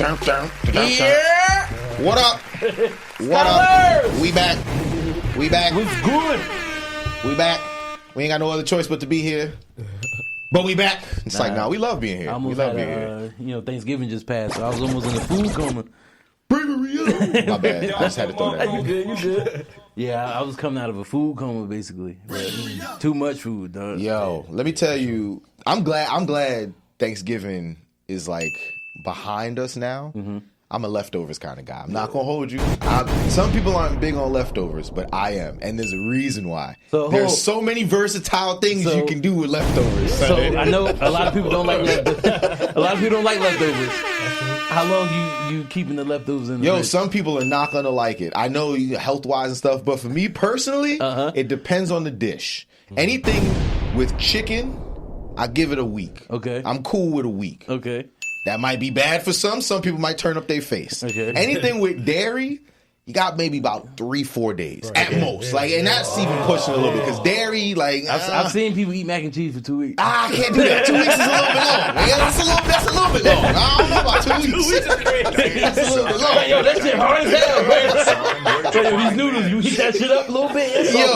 Yeah. What up? What up? We back. What's good? We back. We ain't got no other choice but to be here. But we back. It's like, we love being here. We love being here. Thanksgiving just passed, so I was almost in a food coma. My bad. I just had to throw that on. You good. Yeah, I was coming out of a food coma, basically. Too much food, dog. Yo, let me tell you, I'm glad Thanksgiving is like behind us now. Mm-hmm. I'm a leftovers kind of guy. I'm not gonna hold you. Some people aren't big on leftovers, but I am, and there's a reason why. There's so many versatile things you can do with leftovers. So I know a lot of people don't like leftovers. A lot of people don't like leftovers. How long you keeping the leftovers in the fridge? Some people are not gonna like it. I know health wise and stuff, but for me personally, it depends on the dish. Anything with chicken, I give it a week. Okay, I'm cool with a week. Okay. That might be bad for some. Some people might turn up their face. Okay. Anything with dairy, you got maybe about 3-4 days at most. And that's even pushing a little bit because dairy, I've seen people eat mac and cheese for 2 weeks. I can't do that. 2 weeks is a little bit long, man. That's a little bit long. I don't know about 2 weeks. 2 weeks is crazy. That's a little bit long. Yo, that shit hard as hell, man. These noodles, you heat that shit up a little bit. You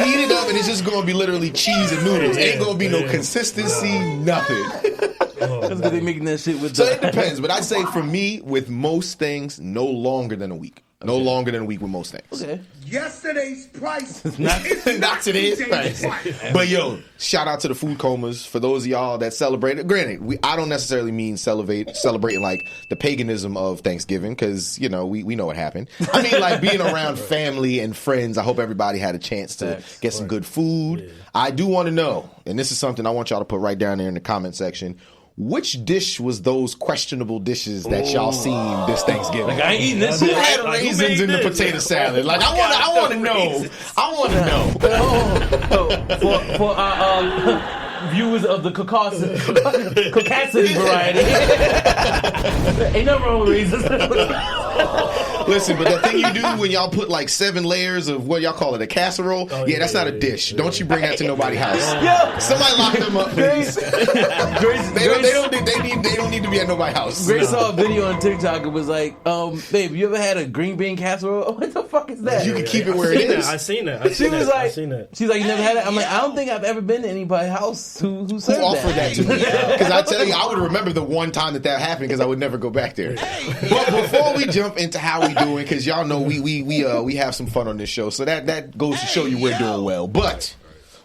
heat it up and it's just going to be literally cheese and noodles. Ain't going to be no consistency, nothing. That's because they making that shit with. So it depends, but I'd say for me, with most things, no longer than a week. No longer than a week with most things. Okay. Yesterday's price. Not today's price. But shout out to the food comas for those of y'all that celebrate it. Granted, I don't necessarily mean celebrating like the paganism of Thanksgiving because we know what happened. I mean like being around family and friends. I hope everybody had a chance to get some good food. Yeah. I do want to know, and this is something I want y'all to put right down there in the comment section. Which dish was those questionable dishes that y'all seen this Thanksgiving? Like I ain't eating this. Who had raisins in the potato salad? Like I want to know. I want to know. For our viewers of the Caucasian variety, ain't nothing wrong with raisins. Listen, but the thing you do when y'all put like 7 layers of what y'all call it, a casserole, that's not a dish. Don't you bring that to nobody's house. Somebody lock them up, please. They don't need to be at nobody's house. Grace saw a video on TikTok. It was like, babe, you ever had a green bean casserole? What the fuck is that? You can keep it where it is. I seen that. She's like, you never had it? I'm like, I don't think I've ever been to anybody's house who offered that to me. Because I tell you, I would remember the one time that happened because I would never go back there. But before we jump into how we doing, because y'all know we have some fun on this show, so that goes to show you we're doing well. But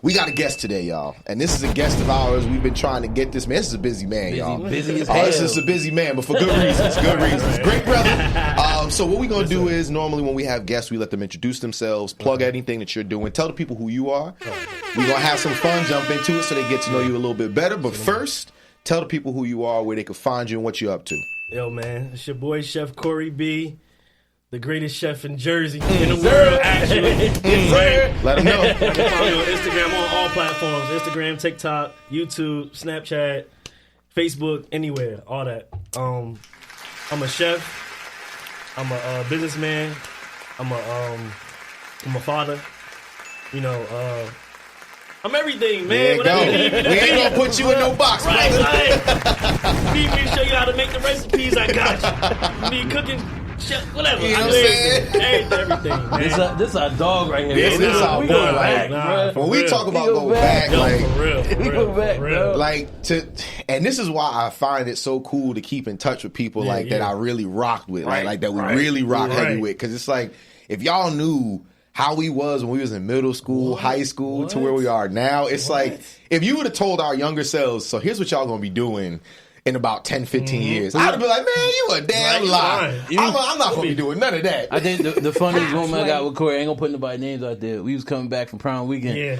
we got a guest today, y'all, and this is a guest of ours. We've been trying to get this man. This is a busy man, y'all. Busy as hell. This is a busy man, but for good reasons. Good reasons. Great brother. So what we're gonna do is normally when we have guests, we let them introduce themselves, plug anything that you're doing, tell the people who you are. We're gonna have some fun, jump into it, so they get to know you a little bit better. But first, tell the people who you are, where they can find you, and what you're up to. Yo, man, it's your boy Chef Corey B. The greatest chef in Jersey, in the world, actually. Let them know. You can follow me on Instagram on all platforms. Instagram, TikTok, YouTube, Snapchat, Facebook, anywhere, all that. I'm a chef. I'm a businessman. I'm a father. I'm everything, man. We ain't gonna put you in no box, right? Right. Need me to show you how to make the recipes. I got you. Need cooking. Whatever. You know what I'm saying? Everything. Man. This is our dog right here. This is our boy. When we talk about go back, we go back, bro. And this is why I find it so cool to keep in touch with people that I really rocked with, like that we really rock heavy with. Because it's like, if y'all knew how we was when we was in middle school, high school, to where we are now, it's like, if you would have told our younger selves, so here's what y'all gonna be doing in about 10, 15 years, I'd be like, man, you a damn lie. I'm not going to be doing none of that. I think the funniest moment I got with Corey, I ain't going to put nobody's names out there. We was coming back from prom weekend. Yeah.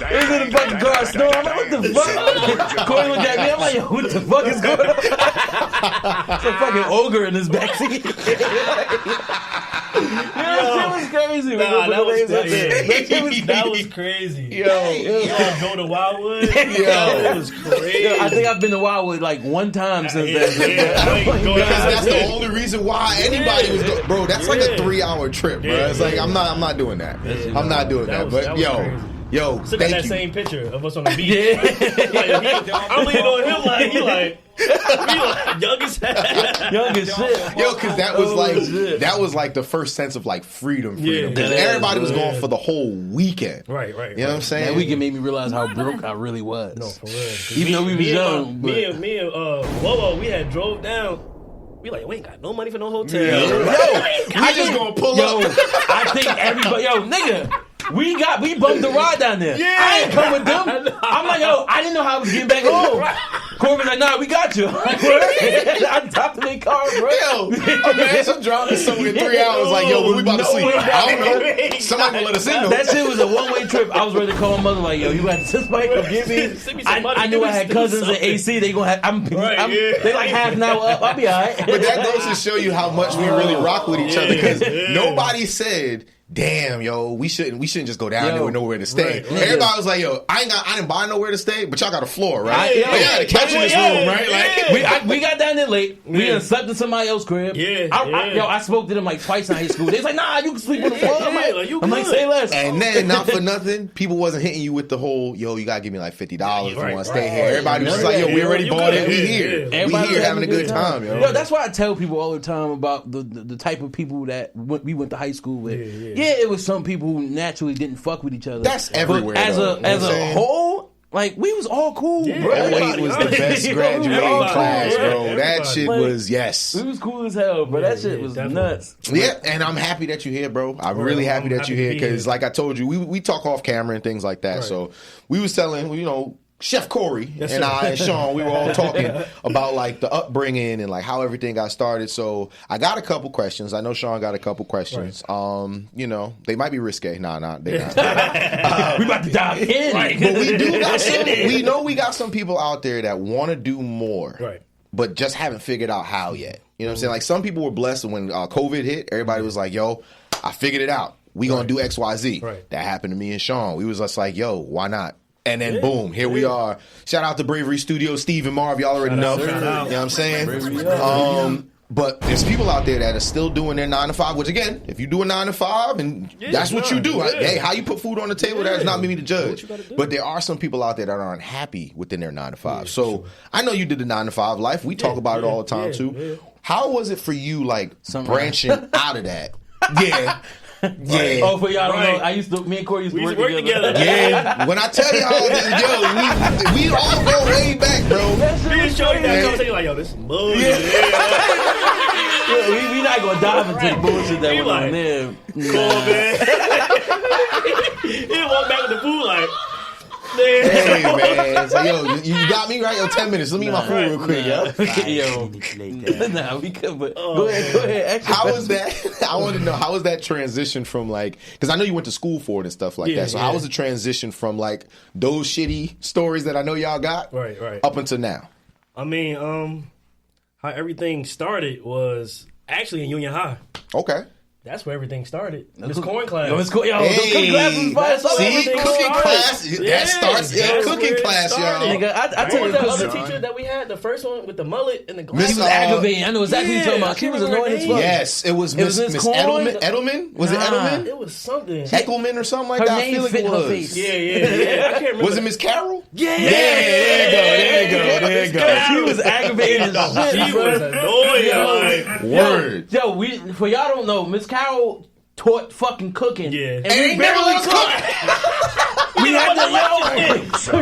It was in the fucking car snoring. I'm like, what the fuck? Corey looked at me. I'm like, yo, what the fuck is going on? Some fucking ogre in his backseat. That was crazy. That was crazy. Yo, go to Wildwood. That was crazy. I think I've been to Wildwood like one time since then. Because that's the only reason why anybody was going. Bro, that's like a 3-hour trip, bro. It's like, I'm not doing that. I'm not doing that. But yo, Yo, Still got thank that you. same picture of us on the beach. Yeah. I'm leaning on him like, he like young as hell. Young as shit. Yo, because that was shit. that was like the first sense of like freedom. Because Yeah. everybody was Yeah. going for the whole weekend. Right. You know what I'm saying? That weekend made me realize how broke I really was. No, for real. Even though we was young. Me and Whoa, we had drove down. We like, we ain't got no money for no hotel. Yo, I just gonna pull up. I think everybody, nigga, we bumped the ride down there. Yeah. I ain't come with them. I'm like, I didn't know how I was getting back home. Corbin's like, nah, we got you. I'm like, I dropped in their car, bro. Yo, imagine driving somewhere in 3 hours. Like, yo, where we about to sleep? I don't know. Somebody gonna let us in though. That shit was a one-way trip. I was ready to call my mother like, yo, you got to somebody come get me. I knew I had cousins in AC. They gonna have. They like half an hour up. I'll be alright. But that goes to show you how much we really rock with each other. Because nobody said, damn, yo, we shouldn't just go down there with nowhere to stay. Right. Everybody was like, yo, I didn't buy nowhere to stay, but y'all got a floor, right? Yeah. Like, y'all got a couch in this room, right? Like, We got down there late. We done slept in somebody else's crib. I spoke to them like twice in high school. They was like, nah, you can sleep on the floor. I'm like, say less. and then, not for nothing, people wasn't hitting you with the whole, yo, you gotta give me like $50 if you want to stay here. Everybody was just like, yo, we already bought it. We here. We here having a good time, yo. Yo, that's why I tell people all the time about the type of people that we went to high school with. Yeah, it was some people who naturally didn't fuck with each other. That's everywhere. But as a whole, like, we was all cool, bro. 08 was the best graduating class, bro. That shit was, yes. We was cool as hell, bro. That shit was nuts. Yeah, and I'm happy that you're here, bro. I'm really happy that you're here because, like I told you, we talk off camera and things like that. Right. So we was telling, Chef Corey and I and Sean, we were all talking about like the upbringing and like how everything got started. So I got a couple questions. I know Sean got a couple questions. Right. They might be risque. Nah, they not. We about to dive in. Right. But we do got some. We know we got some people out there that want to do more, right? But just haven't figured out how yet. You know what I'm saying? Like some people were blessed when COVID hit. Everybody was like, "Yo, I figured it out. We gonna do X, Y, Z." Right. That happened to me and Sean. We was just like, "Yo, why not?" And then boom, here we are. Shout out to Bravery Studios, Steve and Marv. Y'all already know. You know what I'm saying? But there's people out there that are still doing their 9 to 5. Which again, if you do a 9 to 5 and that's what you do, hey, how you put food on the table, that's not me to judge. But there are some people out there that aren't happy within their 9 to 5. So I know you did the 9 to 5 life. We talk about it all the time too. How was it for you, like branching out of that? Yeah. Yeah. Oh, for y'all don't know, me and Corey used to work together. Yeah. When I tell y'all, we all go way back, bro. Me and Shorty that conversation like, yo, this is bullshit. We not gonna dive into the bullshit that went on there. Cool, man. He didn't walk back with the food like, hey, man. So, yo, you got me right? Yo, 10 minutes. Let me eat my food real quick, yo. Nah, we could, but go ahead. How was that? I want to know, how was that transition from like, because I know you went to school for it and stuff like that. So how was the transition from like those shitty stories that I know y'all got up until now? I mean, how everything started was actually in Union High. Okay. That's where everything started. Miss Corn class. Yo, cooking class was fire. See, cooking class. That starts in cooking class, y'all. Nigga, I tell you, the other teacher that we had, the first one with the mullet and the glasses. She was aggravating. I know exactly what you're talking about. She was annoying as fuck. Yes, it was Miss Edelman. Was it Edelman? It was something. Eckelman or something like that. I feel like it was. Yeah. I can't remember. Was it Miss Carol? Yeah. There you go. She was aggravating as shit. She was annoying. Word. Yo, for y'all don't know, Miss Carol taught fucking cooking. Yeah. And we never let us cook. We had to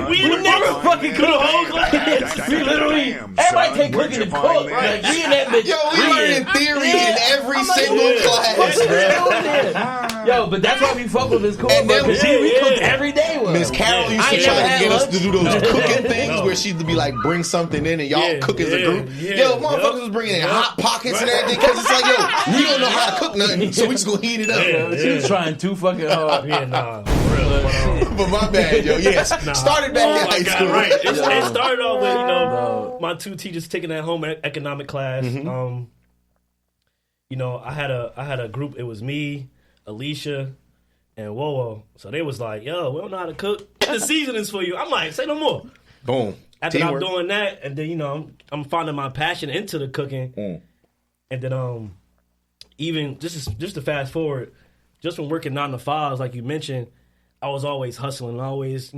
we never fucking cook the whole class. We literally, everybody take cooking to cook. Like, we in that bitch. Yo, we learning theory in every single class, bro. Yo, but that's why we fuck with Miss Corn, because we cooked every day with her. Miss Carol used to try to get us to do those cooking things where she'd be like, bring something in and y'all cook as a group. Yo, motherfuckers was bringing in hot pockets and everything because it's like, yo, we don't know how to cook nothing, so we just gonna heat it up. She was trying too fucking hard. But my bad, yo. Yes, started back in high school. Right. It started off with my two teachers taking that home economic class. I had a group. It was me, Alicia, and Wowo. So they was like, "Yo, we don't know how to cook. Get the seasonings for you." I'm like, "Say no more." Boom. After Teamwork. I'm doing that, and then I'm finding my passion into the cooking, and then even just to fast forward, just from working 9 to 5s, like you mentioned. I was always hustling, always,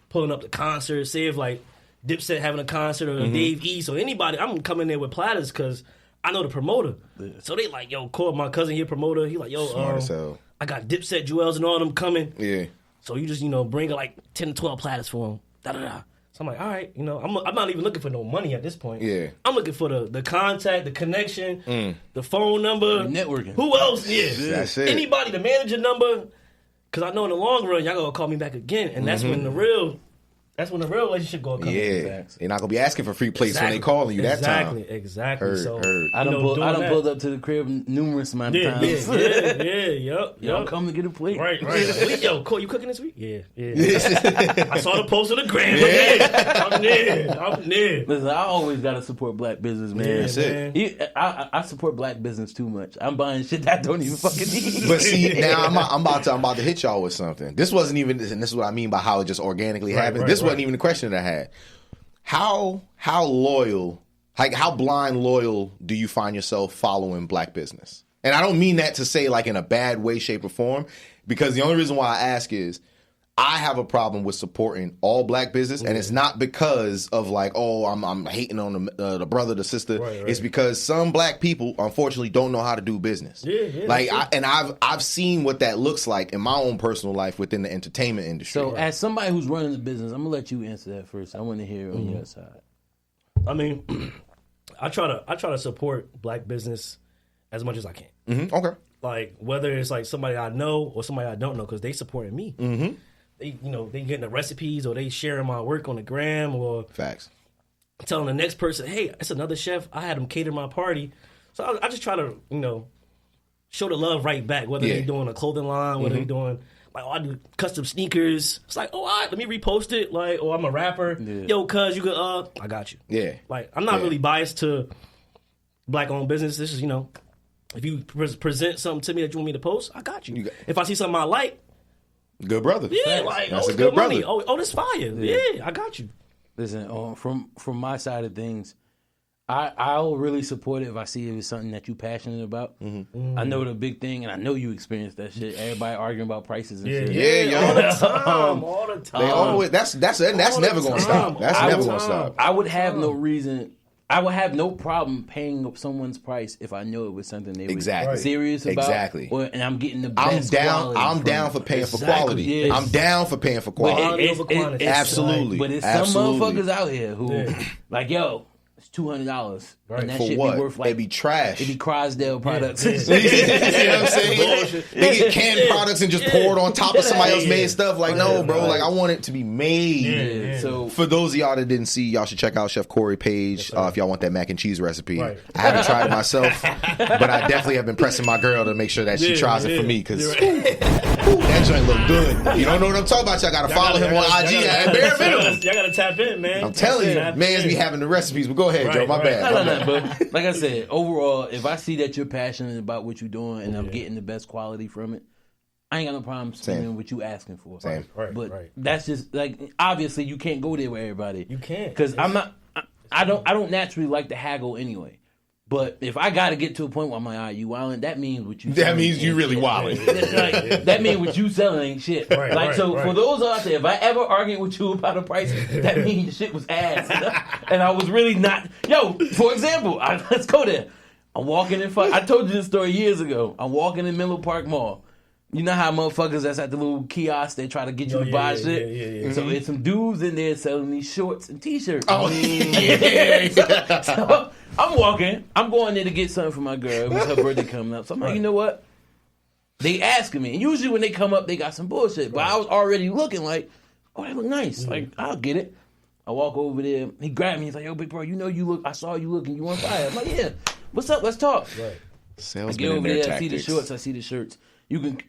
pulling up the concerts. Say if like Dipset having a concert or Dave East or anybody, I'm coming there with platters because I know the promoter. Yeah. So they like, yo, call my cousin here, promoter. He like, yo, I got Dipset, Jewels, and all them coming. Yeah. So you just, bring like 10 to 12 platters for them. Da-da-da. So I'm like, all right, I'm not even looking for no money at this point. Yeah. I'm looking for the contact, the connection, the phone number. Networking. Who else? Yeah. That's it. Anybody, the manager number. Because I know in the long run, y'all going to call me back again. And that's when the real relationship going to come in. Yeah. You're not going to be asking for free plates when they calling you that time. Exactly. Heard. I done pulled up to the crib numerous amount of times. Yup. Come to get a plate. Right. Yo, Cole, you cooking this week? Yeah. I saw the post on the gram. Yeah. I'm there. Listen, I always got to support black business, man. Yeah, that's it. I support black business too much. I'm buying shit that I don't even fucking need. But see, now I'm about to hit y'all with something. This wasn't even, and this is what I mean by how it just organically happened. This wasn't even the question that I had. How loyal, like how blind loyal do you find yourself following black business? And I don't mean that to say like in a bad way, shape, or form, because the only reason why I ask is I have a problem with supporting all black business, and it's not because of like, oh, I'm hating on the brother, the sister. Right. It's because some black people unfortunately don't know how to do business. Like, I've seen what that looks like in my own personal life within the entertainment industry. So, as somebody who's running the business, I'm gonna let you answer that first. I want to hear on your side. I mean, I try to support black business as much as I can. Okay. Like whether it's like somebody I know or somebody I don't know, because they supported me. They getting the recipes or they sharing my work on the gram or facts. Telling the next person, hey, it's another chef. I had him cater my party. So I just try to, show the love right back, whether they're doing a clothing line, whether they're doing, like, I do custom sneakers. It's like, all right, let me repost it. Like, I'm a rapper. Yeah. Yo, cuz, you could, I got you. Yeah. Like, I'm not really biased to black-owned business. This is, if you present something to me that you want me to post, I got you. If I see something I like, good brother. Yeah, like, that's a good brother. Money. Oh, this fire. Yeah, I got you. Listen, from my side of things, I'll really support it if I see it was something that you're passionate about. I know the big thing, and I know you experienced that shit. Everybody arguing about prices and shit. Yeah, all the time. They always that's never gonna stop. That's never gonna stop. I would have no reason. I would have no problem paying up someone's price if I knew it was something they were serious about. Exactly. And I'm getting the best quality. I'm down for paying for quality. Yes. I'm down for paying for quality. Absolutely. But it's some motherfuckers out here who, like, yo, it's $200. Right. And that for shit what? Be worth like, it be trash. It be Crosdale products. You know what I'm saying? They get canned products and just pour it on top of somebody else made stuff. Like, no, bro. Like, I want it to be made. So for those of y'all that didn't see, y'all should check out Chef Corey's page if y'all want that mac and cheese recipe. Right. I haven't tried it myself, but I definitely have been pressing my girl to make sure that she tries it for me because that joint look good. You don't know what I'm talking about? Y'all gotta follow him on IG at bare minimum. Y'all gotta tap in, man. I'm telling you, man's be having the recipes. But go ahead, Joe. My bad. No, but like I said, overall, if I see that you're passionate about what you're doing and I'm getting the best quality from it, I ain't got no problem spending what you asking for. Same. But that's just like, obviously you can't go there with everybody. You can't. Because I don't naturally like to haggle anyway. But if I got to get to a point where I'm like, all right, you wildin', that means what you selling. That means you really wildin'. That means what you selling ain't shit. For those out there, if I ever argue with you about a price, that means the shit was ass. And I was really not. Yo, for example, let's go there. I'm walking in front. I told you this story years ago. I'm walking in Menlo Park Mall. You know how motherfuckers that's at the little kiosk, they try to get you to buy shit? Yeah. So there's some dudes in there selling these shorts and t-shirts. Oh, So I'm walking. I'm going there to get something for my girl. It was her birthday coming up. So I'm like, you know what? They asking me. And usually when they come up, they got some bullshit. But I was already looking like, oh, that look nice. Like, I'll get it. I walk over there. He grabbed me. He's like, yo, big bro, you know you look. I saw you looking. You want to buy it? I'm like, yeah. What's up? Let's talk. Right. I get over there. I see the shorts. I see the shirts. You can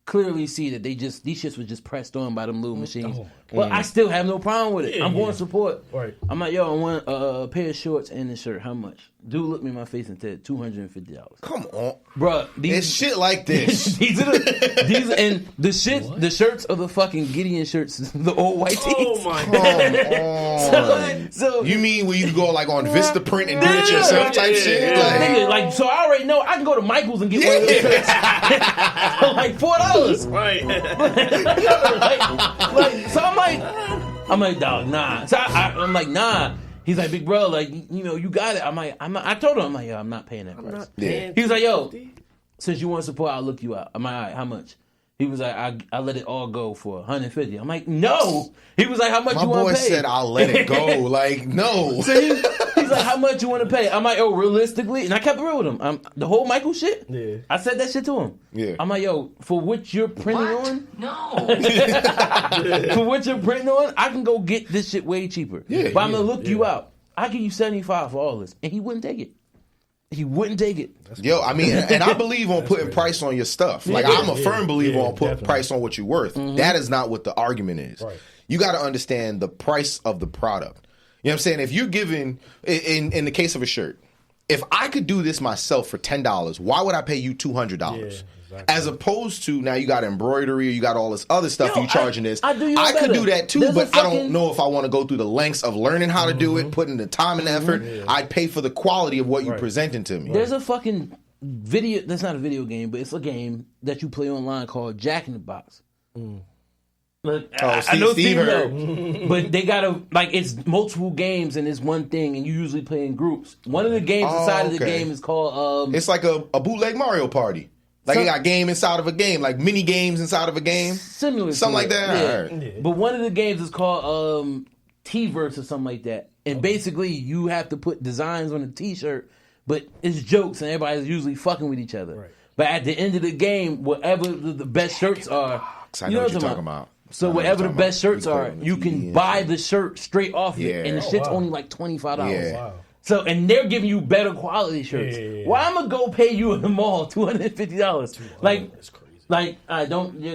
clearly see that these shits was just pressed on by them little machines. But I still have no problem with it. I'm going to support. Right. I'm like, yo, I want a pair of shorts and a shirt. How much? Dude looked me in my face and said $250. Come on, Bruh, it's shit like this. these and the shit. What? The shirts are the fucking Gideon shirts, the old white tees. Oh my god! So you mean when you go like on Vista Print and do it yourself type shit? Nigga, like so I already know I can go to Michael's and get one of those shirts for like $4. Right. So I'm like, dog, nah. So I'm like, nah. He's like, big bro, like, you know, you got it. I'm like, I told him, I'm like, yo, I'm not paying that price. He was like, yo, since you want support, I'll look you out. I'm like, all right, how much? He was like, I let it all go for $150. I'm like, no. He was like, how much you want to pay? My boy said, I'll let it go. Like, no. So he's like, how much you want to pay? I'm like, yo, realistically, and I kept it real with him. The whole Michael shit, I said that shit to him. Yeah. I'm like, yo, for what you're printing on? No. For what you're printing on, I can go get this shit way cheaper. Yeah, but I'm going to look you out. I'll give you $75 for all this. And he wouldn't take it. He wouldn't take it. Yo, I mean, and I believe on putting price on your stuff. Like, I'm a firm believer on putting price on what you're worth. Mm-hmm. That is not what the argument is. Right. You got to understand the price of the product. You know what I'm saying? If you're giving, in the case of a shirt, if I could do this myself for $10, why would I pay you $200? Yeah, exactly. As opposed to now you got embroidery or you got all this other stuff you charging this. I could do that too, but I don't know if I want to go through the lengths of learning how to do it, putting the time and effort. I'd pay for the quality of what you're presenting to me. There's a fucking video, that's not a video game, but it's a game that you play online called Jack in the Box. Look, I know Steve know, but they gotta, like, it's multiple games and it's one thing, and you usually play in groups. One of the games inside of the game is called it's like a bootleg Mario Party. Like, you got game inside of a game, like mini games inside of a game. Similar something like that. Yeah. Right. But one of the games is called T-Verse or something like that. And basically, you have to put designs on a T-shirt, but it's jokes and everybody's usually fucking with each other. Right. But at the end of the game, whatever the best shirts are, I know what you're talking about. So whatever the best shirts are, you can buy the shirt straight off it, and the shit's only like $25. Yeah. Wow. So, and they're giving you better quality shirts. Why I'm gonna go pay you in the mall $250? Like, that's crazy. Like, you're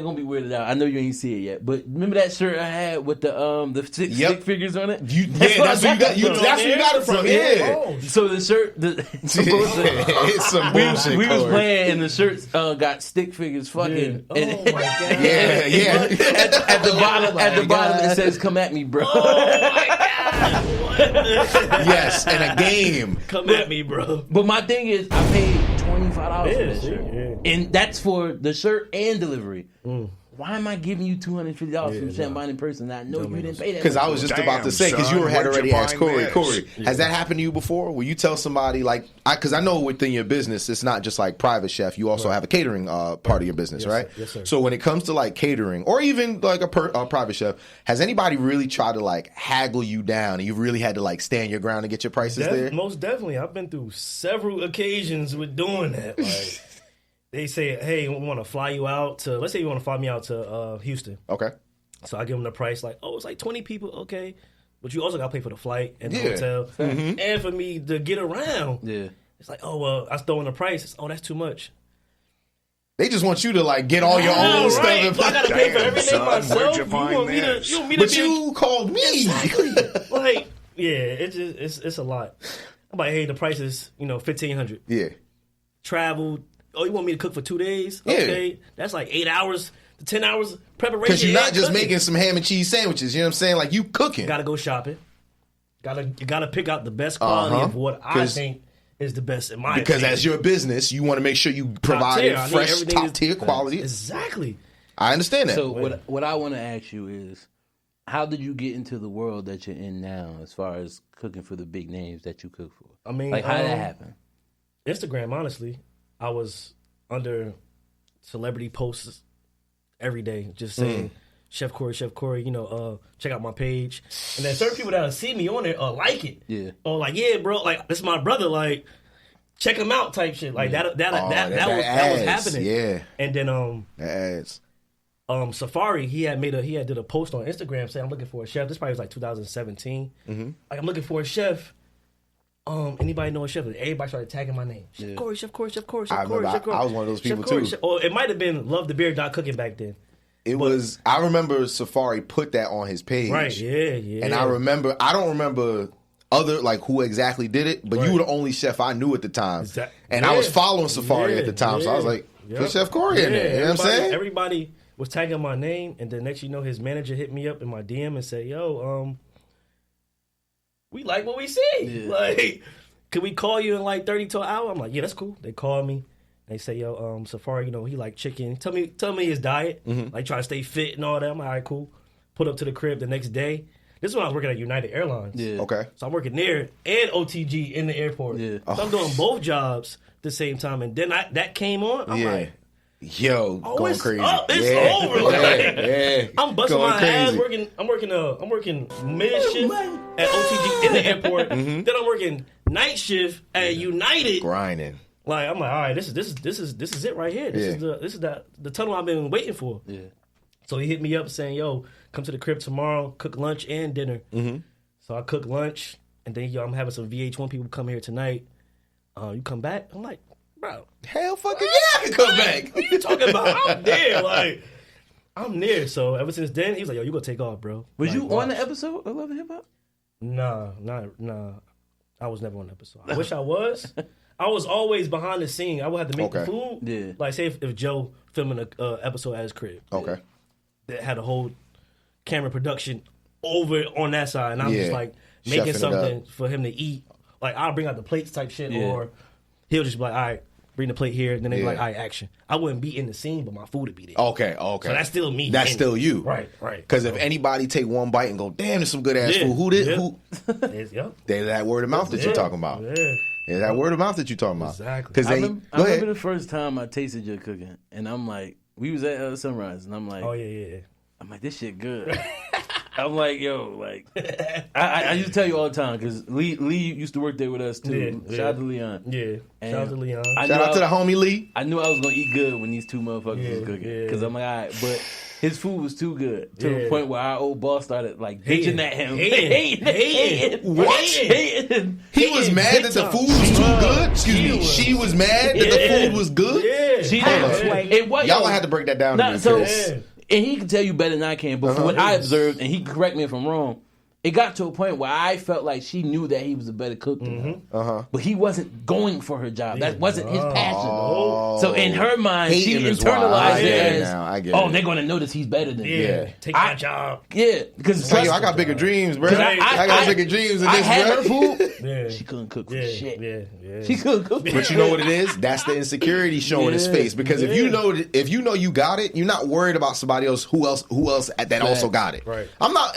gonna be weirded out. I know you ain't see it yet, but remember that shirt I had with the stick figures on it? That's where you got it from. So the shirt, it's some bullshit. We was playing, and the shirts got stick figures. Fucking. Oh my god. At the bottom, it says, "Come at me, bro." Oh my god. Yes, and a game. Come at me, bro. But my thing is, I paid $25 for that shirt, and that's for the shirt and delivery. Why am I giving you $250 from Shambine in person? I know you didn't pay that. Because I was just about to say, because you had already asked Corey. Corey, has that happened to you before? Will you tell somebody, like, because I know within your business, it's not just like private chef. You also have a catering part of your business, right? Yes, sir. So when it comes to like catering or even like a private chef, has anybody really tried to like haggle you down and you really had to like stand your ground and get your prices there? Most definitely. I've been through several occasions with doing that. Like, they say, hey, we want to fly you out to, let's say you want to fly me out to Houston. Okay. So I give them the price, like, oh, it's like 20 people, okay. But you also got to pay for the flight and the hotel. Mm-hmm. And for me to get around. Yeah. It's like, oh, well, I throw in the price. It's, oh, that's too much. They just want you to like get all your own stuff. And I got to pay for everything myself. You want me to but you called me. Exactly. Like, yeah, it's a lot. I'm like, hey, the price is, $1,500. Yeah. Travel. Oh, you want me to cook for 2 days? Okay. Yeah. That's like 8 hours to 10 hours preparation. Because you're not just making some ham and cheese sandwiches. You know what I'm saying? Like, you cooking. Gotta go shopping. You gotta pick out the best quality of what I think is the best in my opinion. Because as your business, you want to make sure you provide fresh, top-tier quality. Exactly. I understand that. So what I want to ask you is, how did you get into the world that you're in now as far as cooking for the big names that you cook for? I mean, like, how did that happen? Instagram, honestly. I was under celebrity posts every day, just saying, Chef Corey, check out my page. And then certain people that'll see me on it like it. Yeah. Or like, yeah, bro, like, this is my brother, like, check him out type shit. Like, that was happening. Yeah. And then, Safari, he had did a post on Instagram saying, I'm looking for a chef. This probably was like 2017. Mm-hmm. Like, I'm looking for a chef. Anybody know a chef? Everybody started tagging my name. Chef Corey, Chef Corey, Chef Corey, Chef Corey, Chef Corey. I was one of those people too. Or it might have been Love the Beer Cooking back then. I remember Safari put that on his page. Right, yeah. And I don't remember other like who exactly did it, but you were the only chef I knew at the time, and yeah. I was following Safari at the time, so I was like, "Put Chef Corey in there." You know what I'm saying? Everybody was tagging my name, and then next you know, his manager hit me up in my DM and said, "Yo, we like what we see. Yeah. Like, could we call you in like 30 to an hour?" I'm like, "Yeah, that's cool." They called me. They say, "Yo, Safari, you know, he like chicken. Tell me his diet. Like, trying to stay fit and all that." I'm like, "All right, cool." Put up to the crib the next day. This is when I was working at United Airlines. Yeah. Okay. So I'm working there and OTG in the airport. Yeah. So I'm doing both jobs at the same time. And then that came on. I'm like, yo, going it's crazy. Up. It's over. Like, I'm busting going my ass working. I'm working mid shift at OTG in the airport. Then I'm working night shift at United. Grinding. Like, I'm like, all right, this is it right here. This is the tunnel I've been waiting for. Yeah. So he hit me up saying, "Yo, come to the crib tomorrow, cook lunch and dinner." So I cook lunch, and then I'm having some VH1 people come here tonight. You come back? I'm like, bro, hell fucking yeah, I can come back. What are you talking about? I'm there, like, I'm there. So ever since then, he was like, "Yo, you gonna take off, bro." Was like, you on the episode of Love and Hip Hop? Nah. I was never on the episode. I wish I was. I was always behind the scene. I would have to make the food. Yeah. Like, say if Joe filming an episode at his crib. Okay. That had a whole camera production over on that side, and I'm just like making Chefing something for him to eat. Like, I'll bring out the plates type shit, or he'll just be like, "All right, bring the plate here," and then they be like, "All right, action." I wouldn't be in the scene, but my food would be there. Okay. So that's still me. That's still you. Right. Because if anybody take one bite and go, "Damn, there's some good ass food," who did? Who? There's that word of mouth that you're talking about. Yeah. Is that word of mouth that you're talking about? Exactly. Because I remember the first time I tasted your cooking, and I'm like, we was at Sunrise, and I'm like, oh yeah. I'm like, this shit good. I'm like, yo, like, I used to tell you all the time, because Lee used to work there with us too. Shout out to Leon. Yeah, shout out to Leon. Shout out to the homie Lee. I knew I was going to eat good when these two motherfuckers was cooking. Because I'm like, all right, but his food was too good to the point where our old boss started like bitching at him. Hating. What? He was mad that the food was too good? Excuse me. She was mad that the food was good? Yeah. She did. Y'all gonna have to break that down to me. So, and he can tell you better than I can, but from what I observed, and he can correct me if I'm wrong, it got to a point where I felt like she knew that he was a better cook than her. But he wasn't going for her job. That wasn't his passion. So in her mind, she internalized it as, they're going to notice he's better than me. Take my job. Yeah. Because I got bigger dreams, bro. I got bigger dreams than this, had her bro. food. She couldn't cook for shit. Yeah. She couldn't cook. But you know what it is? That's the insecurity showing his face. Because if you know you got it, you're not worried about somebody else who else that also got it. Right. I'm not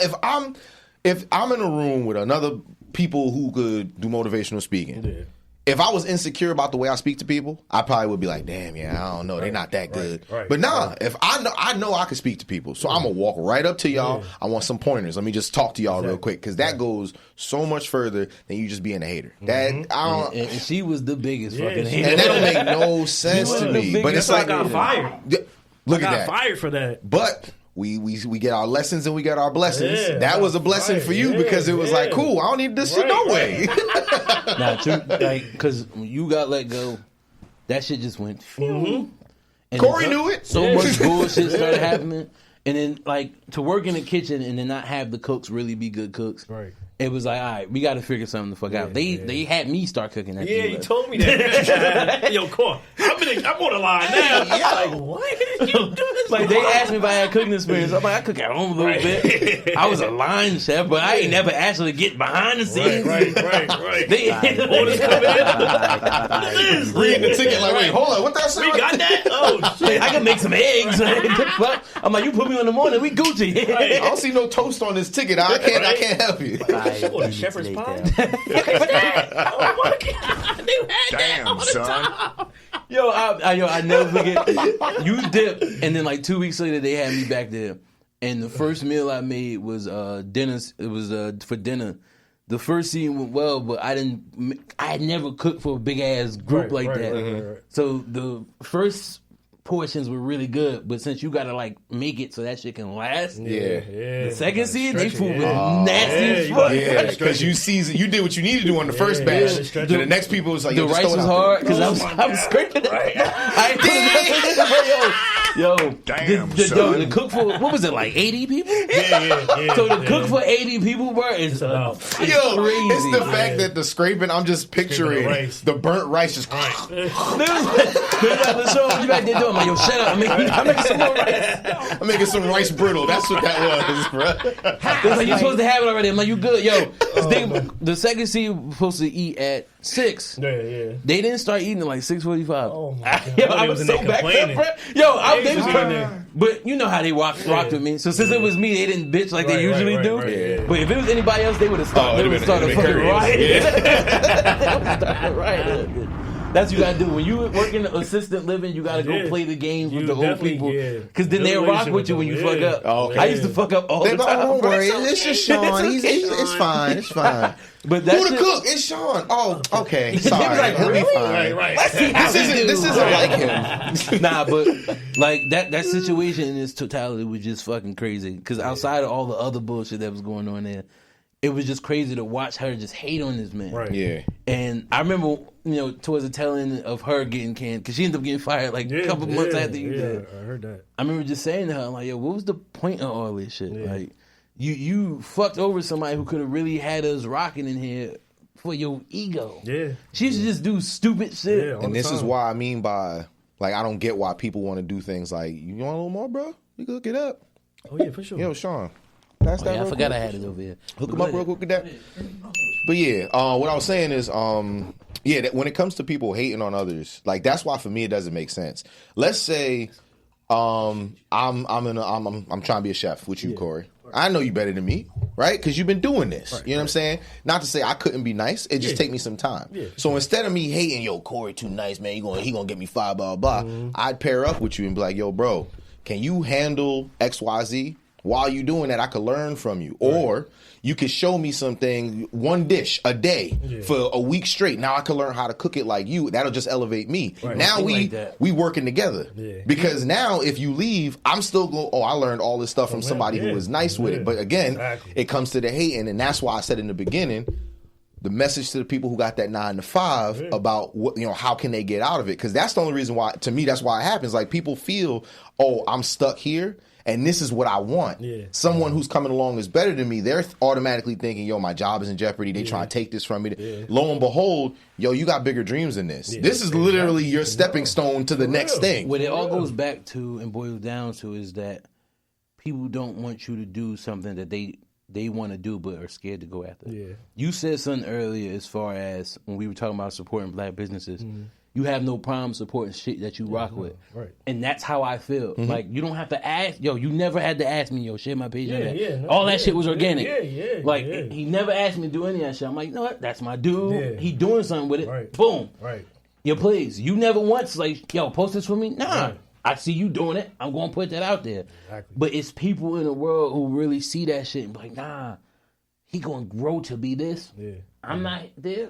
if I'm in a room with another people who could do motivational speaking, if I was insecure about the way I speak to people, I probably would be like, damn, I don't know, they're not that good. But if I know I can speak to people, so I'm gonna walk right up to y'all. I want some pointers. Let me just talk to y'all real quick, because that goes so much further than you just being a hater. That I don't. And she was the biggest fucking hater, and that don't make no sense to me. But it's like I got fired. Look at that. I got fired for that. But we get our lessons and we get our blessings. That was a blessing for you because it was like, cool, I don't need this shit no way. Nah, true. Like, because when you got let go, that shit just went. And Corey knew it. So much bullshit started happening. And then, like, to work in the kitchen and then not have the cooks really be good cooks. Right. It was like, all right, we got to figure something the fuck out. They had me start cooking that. Yeah, you told me that. Yo, Corey, I'm on the line now. Like, what did you do this? Like, they asked me if I had cooking experience. I'm like, I cook at home a little bit. I was a line chef, but I ain't never actually get behind the scenes. Right. They orders come in. Reading the ticket like, wait, hold on, what that say? We got that? Oh, shit. I can make some eggs. I'm like, you put me on the morning, we Gucci. I don't see no toast on this ticket. I can't help you. What, shepherd's pie? Oh my God! They had that all the time. Yo, I never forget. You dipped, and then like 2 weeks later, they had me back there. And the first meal I made was dinner. It was for dinner. The first scene went well, but I had never cooked for a big ass group like that. Right. So the first portions were really good, but since you gotta like make it so that shit can last, the second scene, they food was nasty as fuck. Yeah, because you did what you needed to do on the first batch. The next people was like, the rice was hard because I was scraping it. I ain't put enough in it, Yo, Damn, the cook for, what was it, like 80 people? Yeah. So the cook for 80 people, bro, is Yo, crazy. it's the fact that the scraping, I'm just picturing the burnt rice just. There's the show you back there doing. I'm like, yo, shut up. I'm making some more rice. I'm making some rice brittle. That's what that was, bro. It's like, you're supposed to have it already. I'm like, you good. Yo, the second seed was supposed to eat at 6. Yeah. They didn't start eating at like 6:45. Oh my God. Yo, I was so backed up, bro. Yo, they was but you know how they rocked with me. So since it was me, they didn't bitch like they usually do. Right. But if it was anybody else, they would have started. They would have started a fucking riot. They would start a riot. That's what you gotta do when you work in assistant living. You gotta go play the games with the old people, because then they'll rock with you when you fuck up. Okay. I used to fuck up all the time. Don't worry, it's just Sean. It's fine. It's fine. But who the cook? It's Sean. Oh, okay. Sorry. Like, He'll be really? fine. Right. Let's see how This isn't like him. Nah, but like that situation in its totality was just fucking crazy. Because outside of all the other bullshit that was going on there, it was just crazy to watch her just hate on this man. Right. Yeah. And I remember, towards the tail end of her getting canned, because she ended up getting fired like a couple months after you did. I heard that. I remember just saying to her, I'm like, yo, what was the point of all this shit? Like, you fucked over somebody who could have really had us rocking in here for your ego. Yeah. She used to just do stupid shit. Yeah, And this is why I mean by, like, I don't get why people want to do things like, you want a little more, bro? You can hook it up. Oh, yeah, for sure. Yo, Sean. Pass that I real forgot quick. I had it over here. Hook them up real quick with that. But yeah, what I was saying is, that when it comes to people hating on others, like that's why for me it doesn't make sense. Let's say, I'm trying to be a chef with you, Corey. I know you better than me, right? Because you've been doing this. You know what I'm saying? Not to say I couldn't be nice. It just take me some time. Yeah, so instead of me hating, yo, Corey too nice, man. He gonna get me fired, blah blah. I'd pair up with you and be like, yo, bro, can you handle XYZ? While you doing that, I could learn from you. Or you could show me something, one dish a day for a week straight. Now I can learn how to cook it like you. That'll just elevate me. Right. Now we working together. Yeah. Because now if you leave, I'm still going, I learned all this stuff from somebody who was nice with it. But again, it comes to the hating. And that's why I said in the beginning, the message to the people who got that 9 to 5 about what, how can they get out of it? Because that's the only reason why, to me, that's why it happens. Like people feel, I'm stuck here. And this is what I want. Yeah. Someone who's coming along is better than me. They're automatically thinking, yo, my job is in jeopardy. They trying to take this from me. Yeah. Lo and behold, yo, you got bigger dreams than this. Yeah. This is literally your stepping stone to the next thing. What it all goes back to and boils down to is that people don't want you to do something that they want to do but are scared to go after. Yeah. You said something earlier as far as when we were talking about supporting black businesses. Mm-hmm. You have no problem supporting shit that you rock with. Right. And that's how I feel. Mm-hmm. Like, you don't have to ask. Yo, you never had to ask me, yo, share my page on that. All that shit was organic. He never asked me to do any of that shit. I'm like, you know what? That's my dude. Yeah. He doing something with it. Right. Boom. Right. Yo, please. You never once, like, yo, post this for me? Nah. Right. I see you doing it. I'm going to put that out there. Exactly. But it's people in the world who really see that shit and be like, nah, he going to grow to be this. Yeah. I'm not there.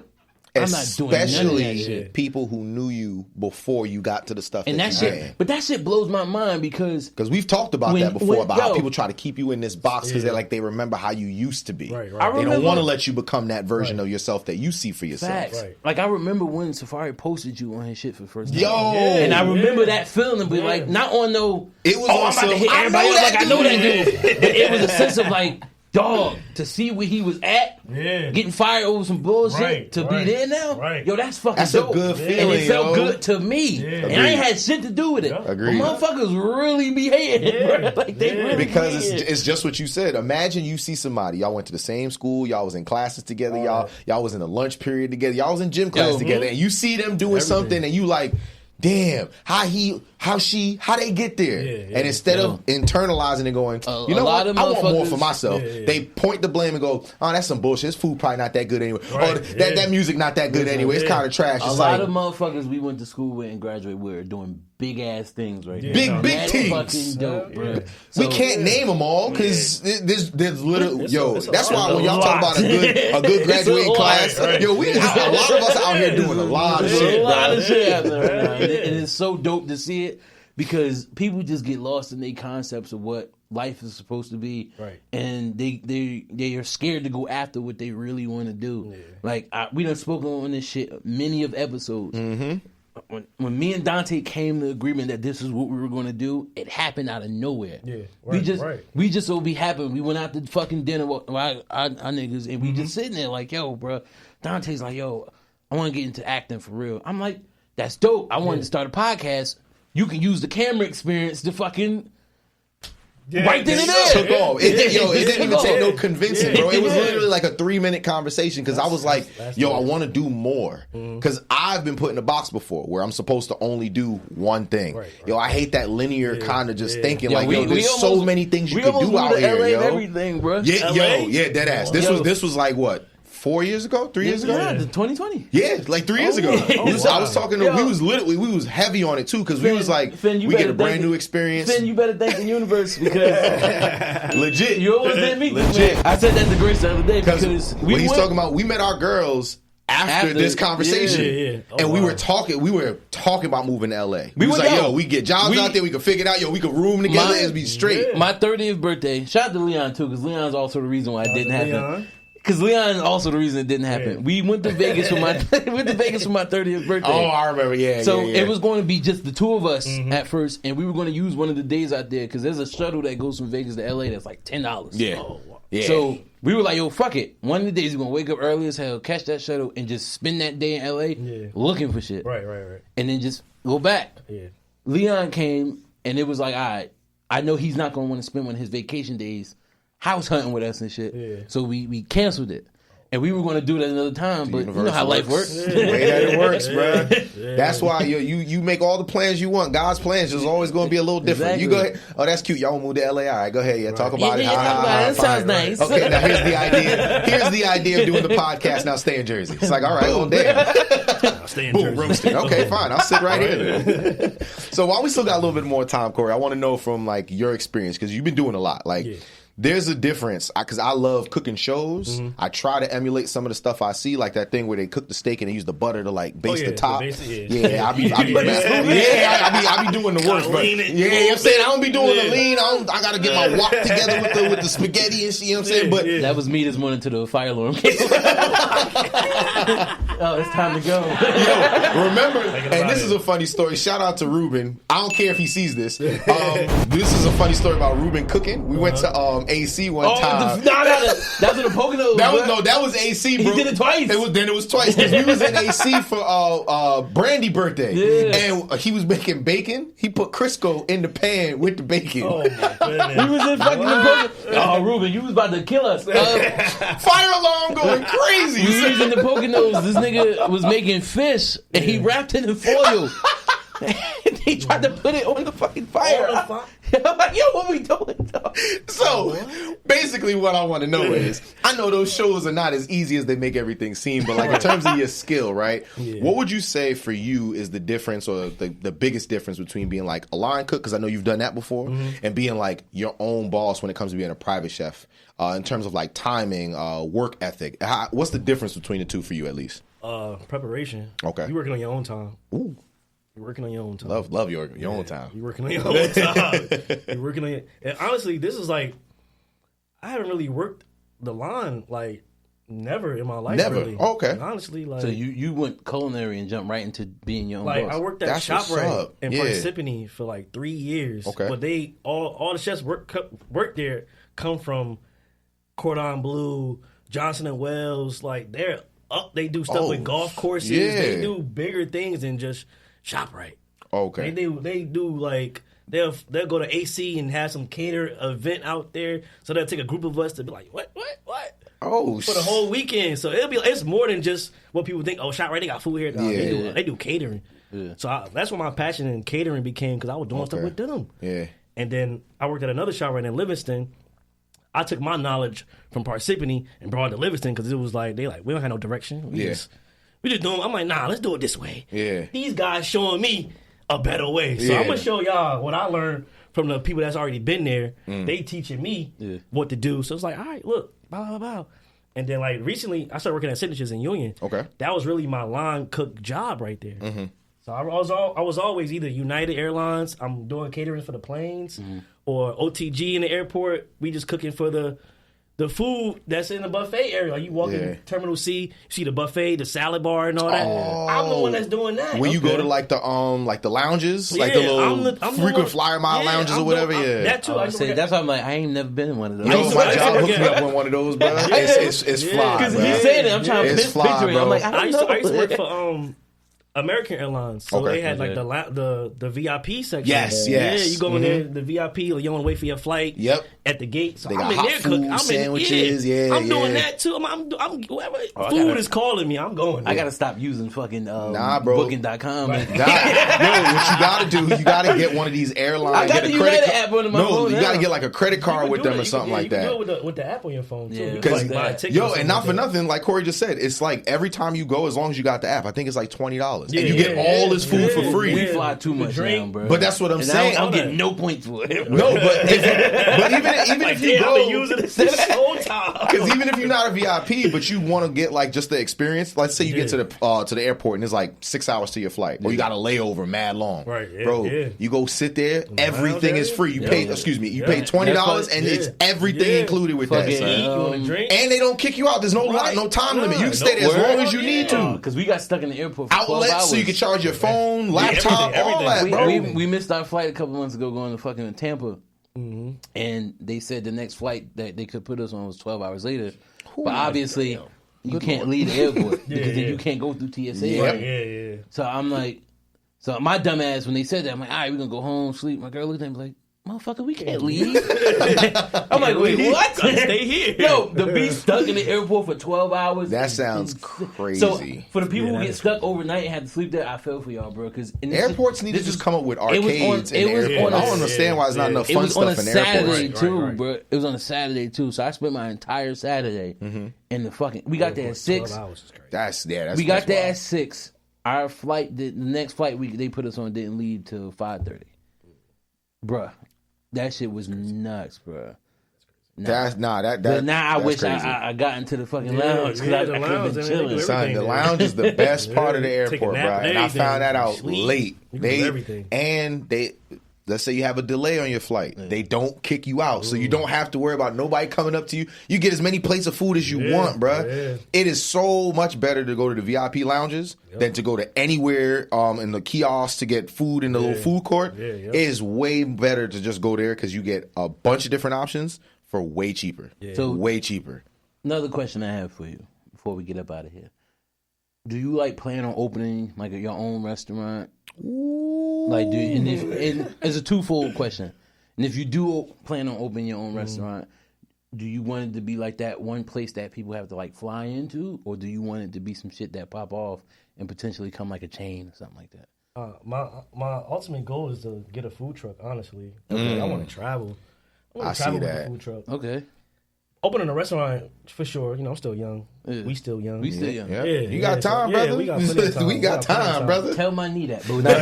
I'm not doing none of that shit. People who knew you before you got to the stuff and that shit. Had. But that shit blows my mind because we've talked about that before about how people try to keep you in this box because they remember how you used to be. Right. They don't want to let you become that version of yourself that you see for yourself. Facts. Right. Like I remember when Safari posted you on his shit for the first time. And I remember that feeling, but like not on no. It was I'm about to hit everybody else. Like I know that dude. But it was a sense of like. Dog, to see where he was at, getting fired over some bullshit, be there now, yo, that's fucking dope. A good feeling, and it felt good to me, and I ain't had shit to do with it. Agreed. But motherfuckers really be hating, bro. Like they really because it's just what you said. Imagine you see somebody, y'all went to the same school, y'all was in classes together, y'all was in a lunch period together, y'all was in gym class together, and you see them doing something, and you like. Damn, how they get there? And instead of internalizing and going, you know what, I want more for myself. They point the blame and go, oh, that's some bullshit. This food probably not that good anyway. Or that music not that good anyway. It's kind of trash. A lot of motherfuckers we went to school with and graduated with are doing big ass things right now. Big teams. Fucking dope, bro. We can't name them all because there's literally that's why when y'all talk about a good graduating class, a lot of us out here doing a lot of shit. A lot of shit happening right now. And it's so dope to see it because people just get lost in their concepts of what life is supposed to be, and they are scared to go after what they really want to do. Like we done spoken on this shit many of episodes. when me and Dante came to agreement that this is what we were going to do, it happened out of nowhere. Yeah, we just so be happened. We went out to fucking dinner with our niggas, and we just sitting there like, yo, bro. Dante's like, yo, I want to get into acting for real. I'm like, that's dope. I wanted to start a podcast. You can use the camera experience to fucking. Right then and there. Took off. It didn't even take no convincing, bro. It was literally like a 3-minute conversation because I was like, yo, I want to do more. Because I've been put in a box before where I'm supposed to only do one thing. Right. Yo, I hate that linear kind of just thinking like, there's so many things you could do out here, yo. Everything, bro. Yeah, dead ass. This was like what? 4 years ago? 3 years ago? Yeah, 2020. Yeah, like 3 years ago. I was talking to, we was heavy on it too, because we was like, we get a brand new experience. Finn, you better thank the universe because legit. You always did me. Legit. I said that to Grace the other day because he's talking about, we met our girls after this conversation, and we were talking about moving to LA. We was like, yo, we get jobs out there, we can figure it out, yo, we can room together and be straight. My 30th birthday, shout out to Leon too, because Leon's also the reason why it didn't happen. Because Leon is also the reason it didn't happen. Yeah. We went to Vegas for my 30th birthday. Oh, I remember. Yeah. So it was going to be just the two of us at first, and we were going to use one of the days out there because there's a shuttle that goes from Vegas to LA that's like $10. Yeah. Oh, wow. Yeah. So we were like, yo, fuck it. One of the days we're going to wake up early as hell, catch that shuttle, and just spend that day in LA looking for shit. Right. And then just go back. Yeah. Leon came, and it was like, all right, I know he's not going to want to spend one of his vacation days house hunting with us and shit. Yeah. So we canceled it. And we were going to do that another time, but you know how life works. The way that it works, bro. That's why you make all the plans you want. God's plans is always going to be a little different. Exactly. You go ahead. Oh, that's cute. Y'all want to move to LA? All right, go ahead. Talk about it. That sounds nice. Okay, now here's the idea. Here's the idea of doing the podcast. Now stay in Jersey. It's like, all right, well, damn. I'll stay in Jersey. Roasted. Okay, fine. I'll sit right here. So while we still got a little bit more time, Corey, I want to know from like your experience, because you've been doing a lot. Like, there's a difference because I love cooking shows. I try to emulate some of the stuff I see, like that thing where they cook the steak and they use the butter to like baste the top. I be doing the worst. But you know what I'm saying? I don't be doing the lean. I gotta get my wok together with the spaghetti and shit. You know what I'm saying? But that was me this morning to the fire alarm. Oh, it's time to go. Yo, remember? And this is a funny story. Shout out to Ruben. I don't care if he sees this. This is a funny story about Ruben cooking. We went to AC one time. That was in the Poconos. That was AC, bro. He did it twice. It was twice because we was in AC for Brandy birthday, and he was making bacon. He put Crisco in the pan with the bacon. Oh my goodness. We was in fucking the Poconos. Oh, Ruben, you was about to kill us. Fire alarm going crazy. We was in the Poconos. This nigga was making fish, and he wrapped it in foil. He tried to put it on the fucking fire. I'm like, yo, what we doing? So, basically what I want to know is, I know those shows are not as easy as they make everything seem, but like in terms of your skill, right? What would you say for you is the difference or the biggest difference between being like a line cook, because I know you've done that before, and being like your own boss when it comes to being a private chef, in terms of like timing, work ethic? What's the difference between the two for you at least? Preparation. Okay. You working on your own time. Ooh. You're working on your own time. Love your own time. You're working on your own time. You're working on and honestly, this is like, I haven't really worked the line like never in my life. Never. Really. Okay. And honestly, like, so you went culinary and jumped right into being your own like boss. I worked at ShopRite in Parsippany for like 3 years. Okay. But they all the chefs work there come from Cordon Bleu, Johnson and Wells. Like they're up. They do stuff with golf courses. They do bigger things than just ShopRite. Okay. They do like they'll go to AC and have some cater event out there. So they'll take a group of us to be like, what? Oh, for the whole weekend. So it's more than just what people think. Oh, ShopRite, they got food here. No, they do catering. Yeah. So that's what my passion in catering became, because I was doing stuff with them. Yeah. And then I worked at another ShopRite in Livingston. I took my knowledge from Parsippany and brought it to Livingston, because it was like we don't have no direction. We just doing. I'm like, nah, let's do it this way. Yeah. These guys showing me a better way. So I'm gonna show y'all what I learned from the people that's already been there. They teaching me what to do. So it's like, all right, look, blah blah blah. And then like recently, I started working at Signatures in Union. Okay. That was really my line cook job right there. Mm-hmm. So I was always either United Airlines, I'm doing catering for the planes, or OTG in the airport. We just cooking for the the food that's in the buffet area. Like you walk in Terminal C, you see the buffet, the salad bar, and all that. I'm the one that's doing that. When you go to like the lounges, like the little frequent flyer mile lounges or whatever. That too. I say that's why I'm like, I ain't never been in one of those. Yo, my job hooked me up with one of those, bro. It's fly. Because he's saying it, I'm trying to picture it. I'm like, I used to work for American Airlines, so they had like the VIP section. Yes. Yeah, you go in there, the VIP, you don't want to wait for your flight. Yep. At the gate, so they I'm in there cooking. I'm sandwiches. I'm doing that too. I'm whoever food is calling me, I'm going. I gotta stop using fucking bro. Booking.com. Right. What you gotta do, you gotta get one of these airlines. I got the United app on my phone. You gotta get like a credit card with them or something like that. You do it with the app on your phone too. Because and not for nothing, like Corey just said, it's like every time you go, as long as you got the app, I think it's like $20, and you get all this food for free. We fly too much now, bro. But that's what I'm saying. I'm getting no points for it. No, but even if you go, using it this whole time. Because even if you're not a VIP, but you want to get like just the experience. Let's say you get to the airport and it's like 6 hours to your flight, or you got a layover mad long, right? Bro, you go sit there. Everything is free. You pay. Excuse me. You pay $20, and it's everything included with that. And they don't kick you out. There's no time limit. You can stay there as long as you need to. Because we got stuck in the airport for 12 hours. So you can charge your phone, laptop, all that, bro. We missed our flight a couple months ago going to fucking Tampa. And they said the next flight that they could put us on was 12 hours later. But obviously, you can't leave the airport because then you can't go through TSA. So I'm like, my dumb ass, when they said that, I'm like, all right, we're going to go home, sleep. My girl looked at me like, motherfucker, we can't leave. I'm like, wait, what? Stay here. Yo, to be stuck in the airport for 12 hours. That sounds crazy. So for the people who get stuck overnight and have to sleep there, I feel for y'all, bro. Because airports need to just come up with arcades. I don't understand why there's not enough fun stuff in airports. It was on a Saturday too, bro. It was on a Saturday too. So I spent my entire Saturday in the fucking. We got there at 6. 12 hours is crazy. That's we got there at 6. Our flight, the next flight they put us on didn't leave till 5:30. Bruh. That shit was nuts, bro. But now I wish I got into the fucking lounge because I could have been chilling. Son, the lounge is the best part of the airport, bro. And I found that out late. Let's say you have a delay on your flight. They don't kick you out. So you don't have to worry about nobody coming up to you. You get as many plates of food as you want, bro. It is so much better to go to the VIP lounges than to go to anywhere in the kiosk to get food in the little food court. It is way better to just go there because you get a bunch of different options for way cheaper. So way cheaper. Another question I have for you before we get up out of here. Do you plan on opening like your own restaurant? Like, it's a twofold question. And if you do plan on opening your own restaurant, do you want it to be like that one place that people have to fly into, or do you want it to be some shit that pop off and potentially come like a chain or something like that? My ultimate goal is to get a food truck. Honestly, I want to travel. I want to travel with a food truck. Okay. Opening a restaurant for sure. I'm still young. Yeah. We still young. Yeah. You got time, brother. We got plenty of time. We got time, brother. Tell my knee that, bro. Right?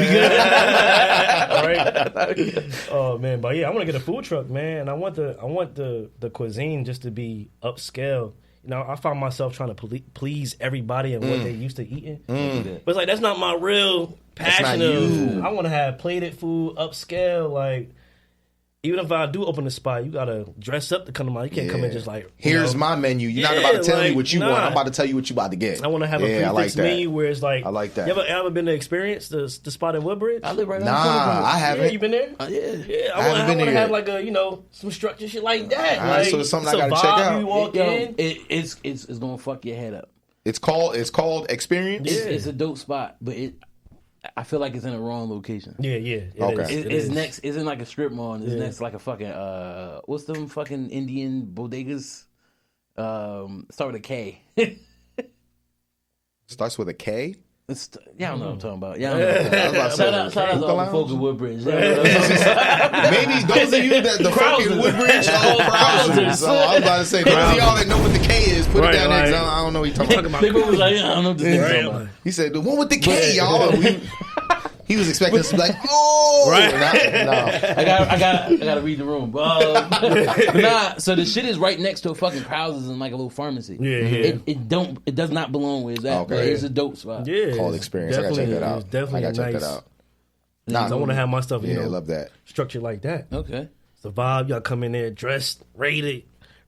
Oh man, but I want to get a food truck, man. I want the cuisine just to be upscale. I found myself trying to please everybody and what they used to eating. But it's that's not my real passion. I want to have plated food, upscale, even if I do open the spot, you gotta dress up to come to my. You can't come in just here's my menu. You're not about to tell me what you want. I'm about to tell you what you about to get. I want to have a prefix menu where it's I like that. You ever been to experience the spot in Woodbridge? I live right on I haven't. Yeah, you been there? Yeah. I want to have some structure shit like that. So it's something I gotta check out. You walk in, it's gonna fuck your head up. It's called Experience. It's a dope spot, but I feel like it's in the wrong location. Yeah. It's next. It's in a strip mall. It's next to a fucking what's them fucking Indian bodegas? Start with a K. Starts with a K. Y'all know what I'm talking about. Y'all know. Shout out to all the folks in Woodbridge. Maybe those of you that the folk in Woodbridge Crowders. So I was about to say, those of y'all that know what the K is, put it down there. I don't know what you're talking about. People was like, I don't know what this thing's talking about. He said, the one with the K, y'all. He was expecting us to be like, oh, right? No, I gotta read the room. So the shit is right next to a fucking Krauser's and a little pharmacy. Yeah. It does not belong where it's at. Okay. It's a dope spot. Yeah, called Experience. I gotta check that out. Definitely I gotta check that out. I want to have my stuff. I love that. Structured like that. Okay. It's the vibe. Y'all come in there dressed,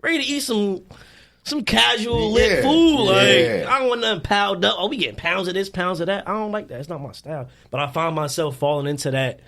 ready to eat some casual lit food. Like I don't want nothing piled up. Oh, we getting pounds of this, pounds of that. I don't like that. It's not my style. But I find myself falling into that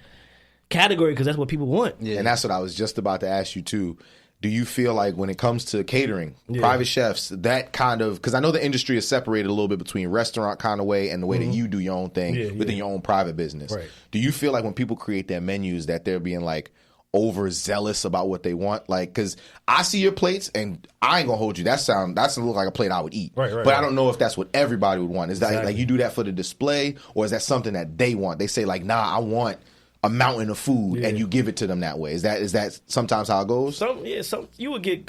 category because that's what people want. Yeah. And that's what I was just about to ask you too. Do you feel like when it comes to catering, private chefs, that kind of, because I know the industry is separated a little bit between restaurant kind of way and the way that you do your own thing within your own private business. Right. Do you feel like when people create their menus that they're being like overzealous about what they want? Like, because I see your plates and I ain't gonna hold you. That doesn't look like a plate I would eat. But I don't know if that's what everybody would want. Is that like you do that for the display, or is that something that they want? They say like, nah, I want a mountain of food, and you give it to them that way. Is that sometimes how it goes? I would get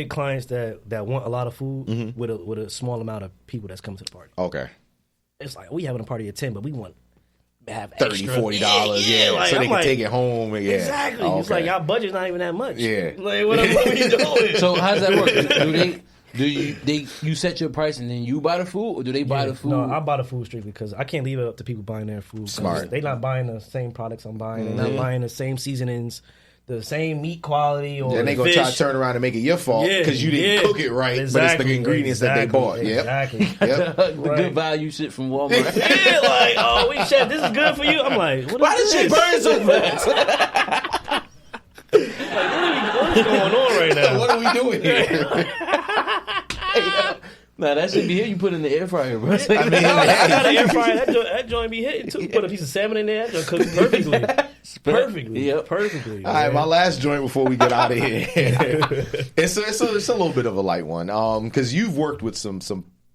clients that want a lot of food with a small amount of people that's coming to the party. Okay. It's like, we having a party of 10, but we want to have $30, $40, like, so they can take it home. Exactly. Okay. It's like, our budget's not even that much. Yeah. Like, what are we doing? So how does that work? Do you set your price and then you buy the food, or do they buy the food? No, I buy the food strictly because I can't leave it up to people buying their food. Smart. They're not buying the same products I'm buying. They're not buying the same seasonings, the same meat quality, or then they gonna try to turn around and make it your fault because you didn't cook it right, but it's the ingredients that they bought. Exactly. The good value shit from Walmart. Like, oh, chef, this is good for you. I'm like, why did shit burn so fast? What is going on right now? What are we doing here? Nah, that should be here. You put in the air fryer, bro. I mean, I got an air fryer. That joint be hitting too. Put a piece of salmon in there. That joint cooks perfectly. Perfectly. All right, my last joint before we get out of here. it's a little bit of a light one, because you've worked with some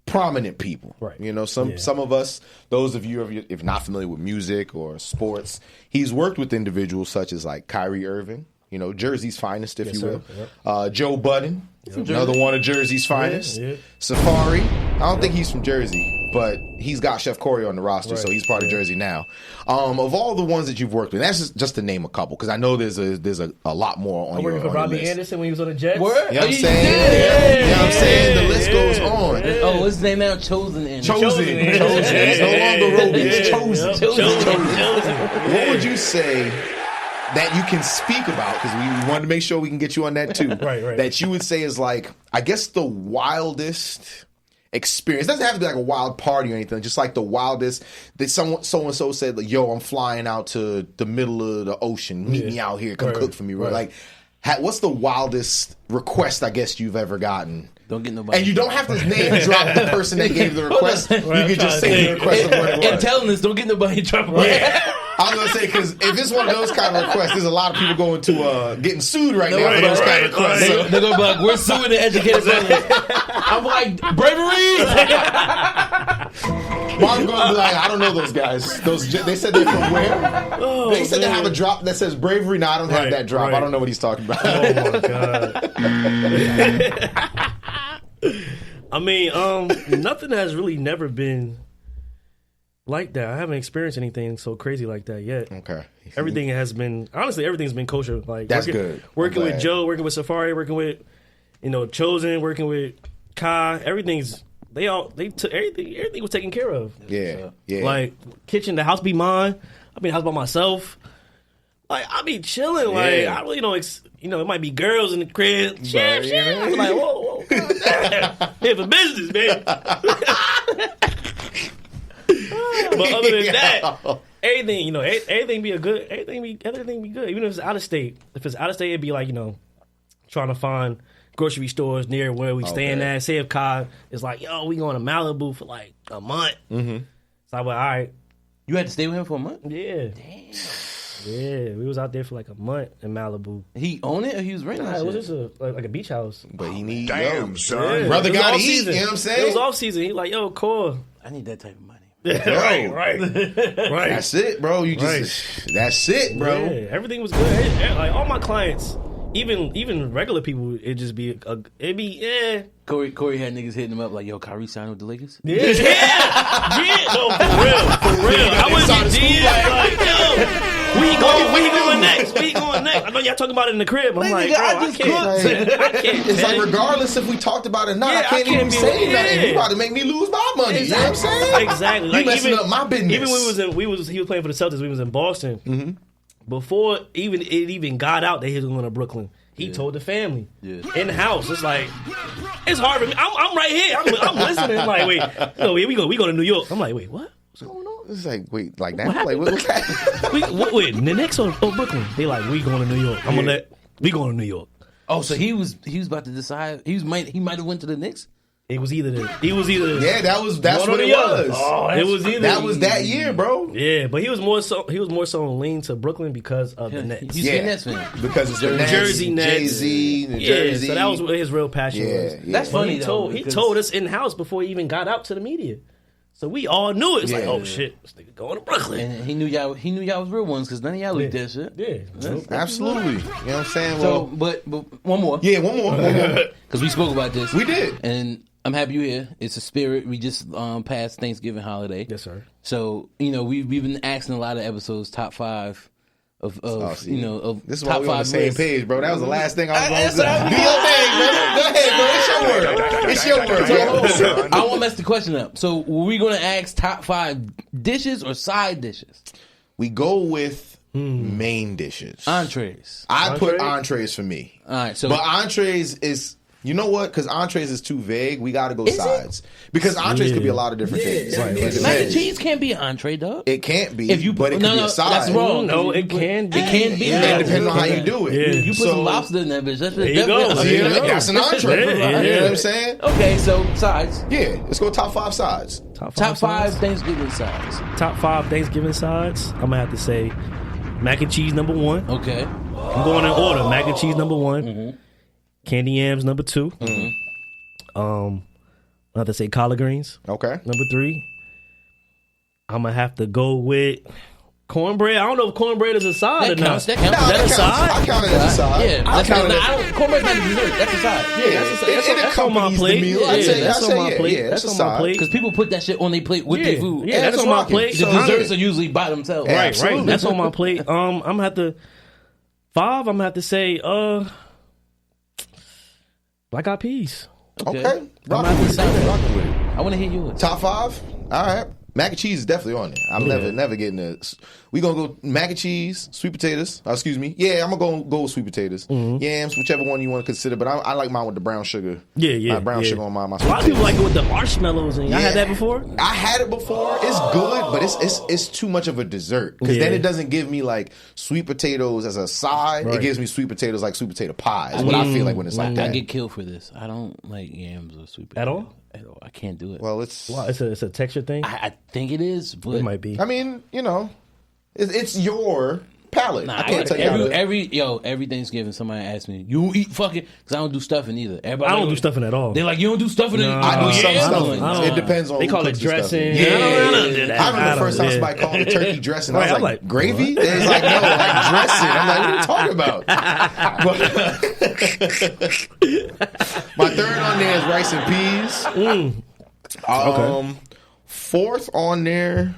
prominent people, right? You know, some of us, those of you if not familiar with music or sports, he's worked with individuals such as like Kyrie Irving. You know, Jersey's finest, if you will. Yep. Joe Budden, another one of Jersey's finest. Yeah. Safari, I don't think he's from Jersey, but he's got Chef Corey on the roster, so he's part of Jersey now. Of all the ones that you've worked with, that's just to name a couple, because I know there's a lot more on your list. I worked with Robbie Anderson when he was on the Jets. Word? You know what I'm saying? You know what I'm saying? The list goes on. Oh, what's his name now? Chosen Anderson. Chosen. It's no longer Roby. It's Chosen. What would you say that you can speak about, because we wanted to make sure we can get you on that too, right. that you would say is like, I guess the wildest experience? It doesn't have to be like a wild party or anything, just like the wildest that so-and-so said, like, yo, I'm flying out to the middle of the ocean, meet me out here, come cook for me. Like, what's the wildest request, I guess, you've ever gotten? Don't get nobody. And you don't have to name drop the person that gave the request. You can just say the request of what it was. And telling this, don't get nobody in trouble. I was going to say, because if it's one of those kind of requests, there's a lot of people going to getting sued right now for those kind of requests. They're going to be like, we're suing the educated brothers. I'm like, bravery! Mom's going to be like, I don't know those guys. They said they're from where? Oh, they said they have a drop that says bravery. No, I don't have that drop. I don't know what he's talking about. Oh, my God. I mean, nothing has really never been like that. I haven't experienced anything so crazy like that yet. Okay. Everything has been, honestly, everything's been kosher. Like, that's good. Working with Joe, working with Safari, working with, Chosen, working with Kai, they took everything was taken care of. Yeah. Like, kitchen, the house be mine. I be in the house by myself. Like, I be chilling. Like, I really don't, it might be girls in the crib. Chef. I'm like, whoa. Here for business, man. But other than that, everything, everything be good. Everything be good. Even if it's out of state. If it's out of state, it'd be like, trying to find grocery stores near where we staying at. Say if Kai is like, yo, we going to Malibu for like a month. Mm-hmm. So I'm like, all right. You had to stay with him for a month? Yeah. Damn. Yeah, we was out there for like a month in Malibu. He owned it or he was renting it? It was just like a beach house. But he need son. Brother got to eat, you know what I'm saying? It was off season. He like, yo, Core. I need that type of money. Right. That's it, bro. That's it, bro. Yeah, everything was good. Like all my clients, even regular people, it'd be Corey had niggas hitting him up like, yo, Kyrie signed with the Lakers? Yeah. No, for real. I wouldn't be like, yo. We going next? I know y'all talking about it in the crib. I'm like, bro, I can't. It's like, regardless if we talked about it or not, I can't even say nothing. You about to make me lose my money. Exactly. You know what I'm saying? Exactly. You messing up my business. Even when he was playing for the Celtics, we was in Boston. Mm-hmm. Before it even got out that he was going to Brooklyn. He told the family Yeah. in the house. It's like it's hard for me. I'm right here. I'm listening. I'm like, wait, we go to New York. I'm like, wait, what? What's going on? It's like, wait, like that? Like, what's that? Wait, the Knicks or Brooklyn? They like, we going to New York. We going to New York. Oh, so he was about to decide. He might have went to the Knicks. It was either that's what it was. Oh, it was either that was that year, bro. Yeah, but he was more so lean to Brooklyn because of the Nets. He's a Nets fan. Because it's the Nets, Jersey Nets, Jay-Z, New Jersey. So that was what his real passion was. Yeah. That's But funny. he told us in house before he even got out to the media. So we all knew it. It's like, oh shit, this nigga going to Brooklyn. And he knew y'all was real ones because none of y'all leaked that shit. Yeah, Absolutely. You know what I'm saying? So, Well, but one more. yeah, one more. Because we spoke about this. We did. And I'm happy you're here. It's a spirit. We just passed Thanksgiving holiday. Yes, sir. So, we've been asking a lot of episodes, top 5 of of this is top why we're on the 5 same lists. page, bro. That was the last thing I was going to do. Do your thing, brother. Go ahead, bro. It's your word. It's your word. I won't mess the question up. So, were we going to ask top 5 dishes or side dishes? We go with main dishes. Entrees. I put entrees for me. All right. So, But entrees is... You know what? Because entrees is too vague. We got to go sides. Because entrees could be a lot of different things. Right. mac and cheese can't be an entree, dog. It can't be, If you but it no, could be no, a side. that's wrong. No, it can be. It can be. Yeah, depending on how you do it. Yeah. You put some lobster in that bitch. That's There you go. definitely- There you go. That's an entree. Yeah. You know what I'm saying? Okay, so sides. Yeah, let's go top 5 sides. Top 5 sides? Thanksgiving sides. Top 5 Thanksgiving sides. I'm gonna have to say mac and cheese number 1. Okay. I'm going in order. Mac and cheese number 1. Candy yams number 2. I have to say collard greens Okay. number 3. I'm gonna have to go with cornbread. I don't know if cornbread is a side or not. That counts. Nah, Is that a side? I count it as a side. Yeah, I count it as cornbread's not a dessert. That's a side. yeah, That's on my plate. meal. Yeah, I'd say, that's on my plate. Yeah, That's that's on a my side. plate. Because people put that shit on their plate with their food. Yeah, that's it's on my rocking. plate. The So desserts are usually by themselves. Yeah. Right. Absolutely. right, that's on my plate. I'm gonna have to 5. I'm gonna have to say black eyed peas. Okay. I'm Rocking with it. Rocking with it. I want to hear yours. Top 5? All right. Mac and cheese is definitely on there. I'm never getting this. We gonna go mac and cheese, sweet potatoes. Excuse me. Yeah, I'm gonna go with sweet potatoes. Yams, whichever one you want to consider. But I like mine with the brown sugar. Yeah. My brown sugar on my A sweet lot of people potatoes. like it with the marshmallows, and I had that before. I had it before. It's good, but it's too much of a dessert because then Yeah. it doesn't give me like sweet potatoes as a side. It Right. gives me sweet potatoes like sweet potato pie. Is what I feel like when it's like I that. get killed for this. I don't like yams or sweet At potato. all? At all. I can't do it. Well, it's. Wow, it's a texture thing. I think it is, but It might be. I mean, it's your palate. Nah, I can't tell you how to. every Thanksgiving somebody asks me, you don't eat fucking, because I don't do stuffing either. Everybody I don't like, do stuffing at all. They're like, you don't do stuffing? I do some Yeah, stuff. I'm like, It depends on. They who call it cooks the stuff. dressing. Yeah, I don't do that. I remember the first time yeah. somebody called it turkey dressing. Right, I I'm was like, like, gravy? They was like, no, like dressing. I'm like, what are you talking about? My third on there is rice and peas. Okay. Fourth on there.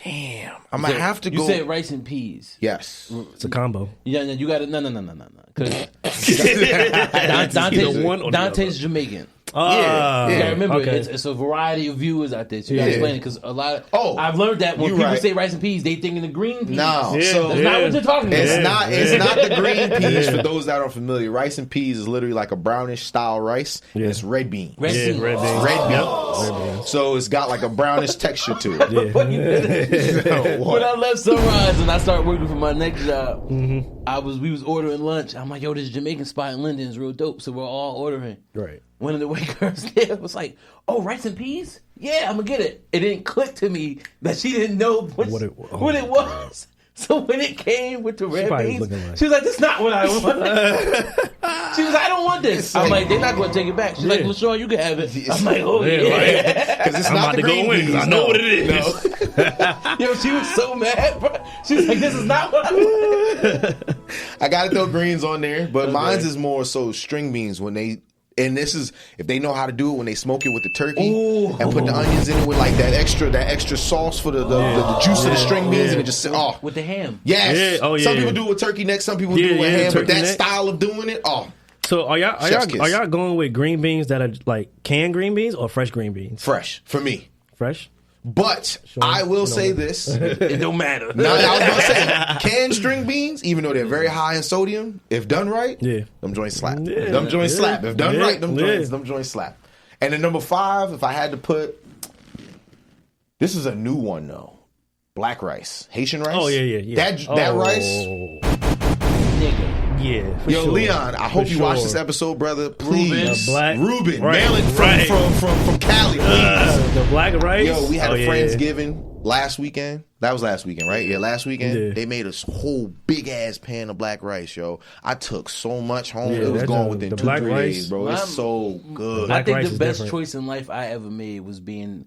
Damn, I'm gonna have to You go. said rice and peas. Yes. It's a combo. Yeah, you got it. No. Because Either one or the Dante's Jamaican. Ah, You gotta remember, okay. it's a variety of viewers out there. So you gotta Yeah. explain it because a lot. Oh, I've learned that when you people right. say rice and peas, they thinking the green peas. No, Yeah. so That's not what you're talking about. It's not the green peas. For those that aren't familiar, rice and peas is literally like a brownish style rice. And it's red beans. Red Yeah, beans. red beans. Red beans. Yep. Red beans. So it's got like a brownish texture to it. When I left Sunrise and I started working for my next job, Mm-hmm. we was ordering lunch. I'm like, yo, this Jamaican spot in Linden is real dope. So we're all ordering. Right. One of the waiters there was like, "Oh, rice and peas? Yeah, I'm gonna get it." It didn't click to me that she didn't know what it was. So when it came with the red probably beans, was looking like- she was like, "This is not what I want." She was like, "I don't want this." I'm like, "They're not gonna take it back." She's like, "Well, sure, you can have it." I'm like, "Oh yeah." Because it's I'm not about the to go green in beans. because I know no. what it is. Yo, she was so mad, bro. She was like, "This is not what I want." I got to throw greens on there, but mine's is more so string beans when they. And this is if they know how to do it when they smoke it with the turkey and put the onions in it with like that extra sauce for the juice of the string beans and it just With the ham. yes. Yeah, oh, yeah. Some people do it with turkey neck, some people do it with ham, but turkey that neck. style of doing it, So are Chef's kiss. y'all going with green beans that are like canned green beans or fresh green beans? fresh for me. Fresh. But I will say this. It don't matter. Now, I was going to say, canned string beans, even though they're very high in sodium, if done right, them joints slap. Them joints slap. If done right, them joints slap. And then number 5, if I had to put, this is a new one though. Black rice. Haitian rice. Oh, yeah. That rice. Nigga. Yeah, for Yo, sure. Leon, I hope you watch this episode, brother. Please. Ruben. Nail it from Cali, please. The black rice. Yo, we had a Friendsgiving last weekend. That was last weekend, right? Yeah, last weekend. Yeah. They made a whole big-ass pan of black rice, yo. I took so much home. It was gone within 2-3 days, bro. It's so good. I think the best choice in life I ever made was being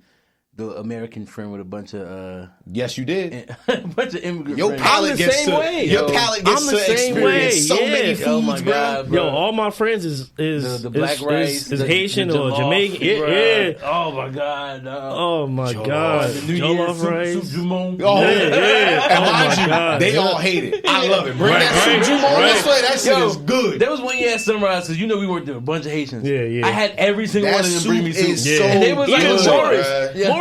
the American friend with a bunch of yes, you did. A bunch of immigrant your friends. palate gets to your palate gets to experience so many foods, oh my God, bro. Yo, all my friends is the black rice, is Haitian or Jamaican. Yeah. Oh my God. Oh my God. The New Jollof Year's rice. soup Jumon. Oh yeah. And mind you, they all hate it. I love it. Bring that soup Jumon this way. That shit is good. There was one year at Sunrise because we worked with a bunch of Haitians. Yeah. I had every single one of them bring me soup. So and they was like,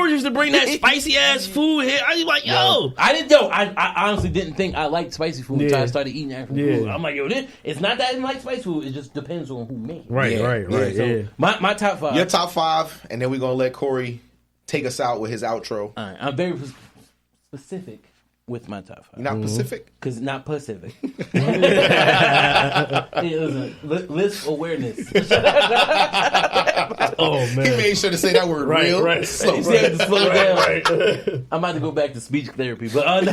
Morris used to bring that spicy ass food here. I was like, yo. I honestly didn't think I liked spicy food until I started eating African food. I'm like, it's not that I didn't like spicy food. It just depends on who makes it. Right. So my top 5. Your top 5, and then we're gonna let Corey take us out with his outro. All right, I'm very specific with my top 5. You're not Pacific? Because not Pacific. It was a list awareness. Oh man, he made sure to say that word real. Right. Slow it down. Right. I'm about to go back to speech therapy, but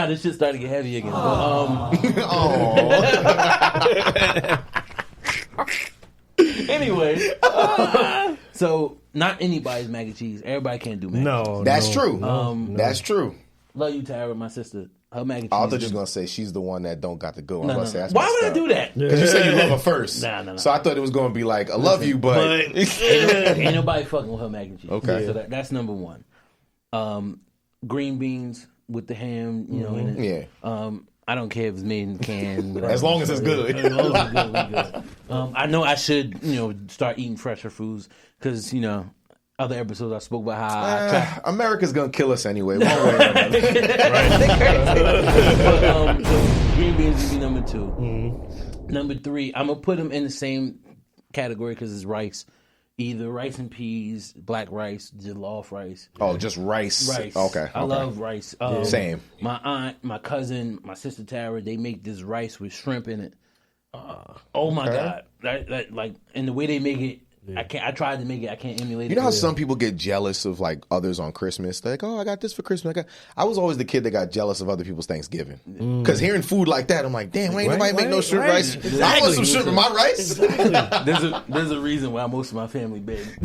this shit started to get heavy again. Anyway, so not anybody's mac and cheese. Everybody can't do mac. No, that's true. That's true. Love you, Tara, my sister. Her mac and cheese. I thought you was gonna say she's the one that don't got to go. No. Say, why would I do that? Because you said you love her first. No. So I thought it was gonna be like, I love you, but ain't nobody fucking with her mac and cheese. Okay, so that's number 1. Green beans with the ham, in it. Yeah. I don't care if it's made in the can. As long as it's good. As long as it's good, we good. I know I should, start eating fresher foods because, other episodes I spoke about how America's gonna kill us anyway. One way or another. But, so green beans would be number 2. Mm-hmm. Number 3, I'm gonna put them in the same category because it's rice. Either rice and peas, black rice, jollof rice. Oh, just rice. Okay. I love rice. Same. My aunt, my cousin, my sister Tara, they make this rice with shrimp in it. Oh my God! Like, and the way they make it, I tried to make it. I can't emulate it. You know how some people get jealous of like others on Christmas? They're like, oh, I got this for Christmas. I was always the kid that got jealous of other people's Thanksgiving. Because hearing food like that, I'm like, damn, ain't nobody make no shrimp rice. Exactly. I want some shrimp in my rice. Exactly. There's a reason why most of my family big. It's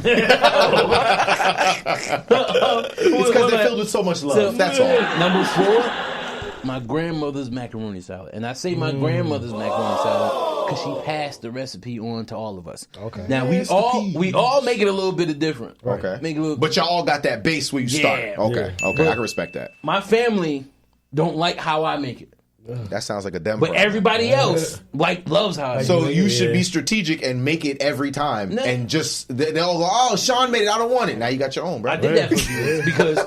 because they're filled with so much love. So, that's all. Number 4, my grandmother's macaroni salad. And I say my grandmother's macaroni salad because she passed the recipe on to all of us. Okay. Now we all make it a little bit different. Okay. Make it a little, but y'all all got that base where you start. Okay. Yeah. Okay. I can respect that. My family don't like how I make it. That sounds like a Denver. But everybody else loves how I make it. So you should be strategic and make it every time. No. And just they'll go, oh, Sean made it. I don't want it. Now you got your own, bro. I did that for years because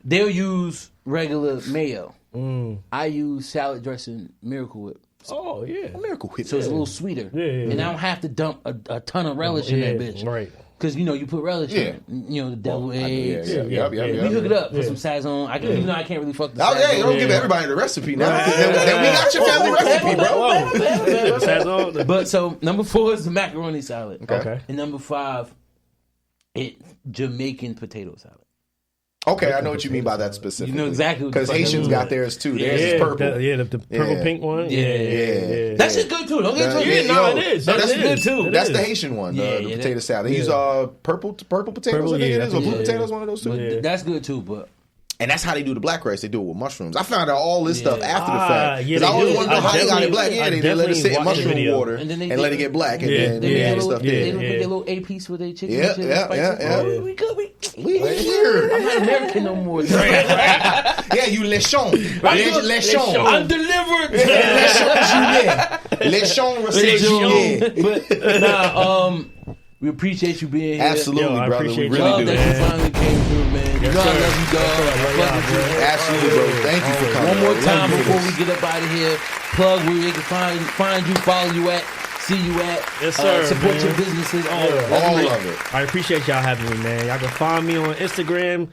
they'll use regular mayo. I use salad dressing Miracle Whip. Oh yeah, Miracle Whip. So it's a little sweeter, and I don't have to dump a ton of relish in that bitch, right? Because you put relish in it. The deviled eggs. Yeah. We hook it up, put some Sazon. I can't really fuck the. Oh yeah, you don't give everybody the recipe now. Then we got your family recipe, bro. But so number 4 is the macaroni salad. Okay. And number 5, Jamaican potato salad. Okay, I know what you mean by that specifically. You know exactly what because Haitians got theirs too. Theirs is purple. The purple pink one. Yeah. That shit's good too. Don't get it. It is. That's good too. That's the Haitian one. The potato salad. They use purple potatoes. I think it is. Or blue potatoes. One of those two. That's good too, but. And that's how they do the black rice. They do it with mushrooms. I found out all this stuff after the fact. Because I always wanted to know how they got it black. Yeah, they let it sit in mushroom water and let it get black. And then they add stuff there. They put their little A piece with their chicken. Yeah. We good. We here. I'm not American no more. Yeah, you lechon. Lechon. I'm delivered. Lechon reception. But we appreciate you being here. Absolutely, brother. We really do. That you finally came through, man. you, God. Love you, God. Absolutely, bro. Thank you for coming. One more time before we get up out of here. Plug where they can find you, follow you at, see you at. Yes, sir. Support man. your businesses. All of it. I appreciate y'all having me, man. Y'all can find me on Instagram,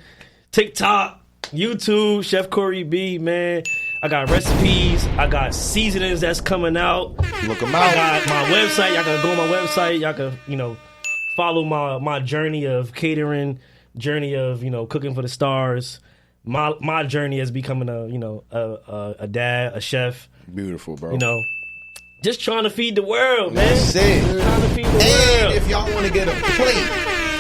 TikTok, YouTube, Chef Corey B, man. I got recipes. I got seasonings that's coming out. Look them out. I got my website. Y'all can go on my website. Y'all can, follow my journey of catering, journey of, cooking for the stars. My journey as becoming a dad, a chef. Beautiful, bro. Just trying to feed the world, man. That's it. Trying to feed the And world. if y'all want to get a plate,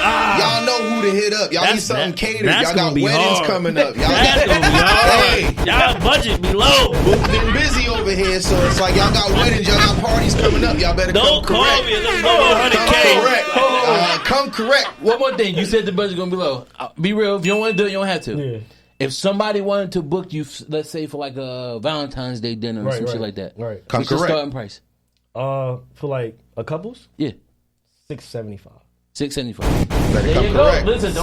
y'all know who to hit up. Y'all need something catered. Y'all got weddings coming up. Y'all That's gonna be hard. Hey, Y'all budget be low. we've been busy over here, so it's like y'all got weddings, y'all got parties coming up. Y'all better Don't come call correct. me. Let's go to 100K. Come correct. One more thing. You said the budget's going to be low. Be real. If you don't want to do it, you don't have to. Yeah. If somebody wanted to book you, let's say for like a Valentine's Day dinner or some shit like that. Right. Come What's your correct. starting price? For like a couples, Yeah. $675. $675. Better There come you go. correct. Listen,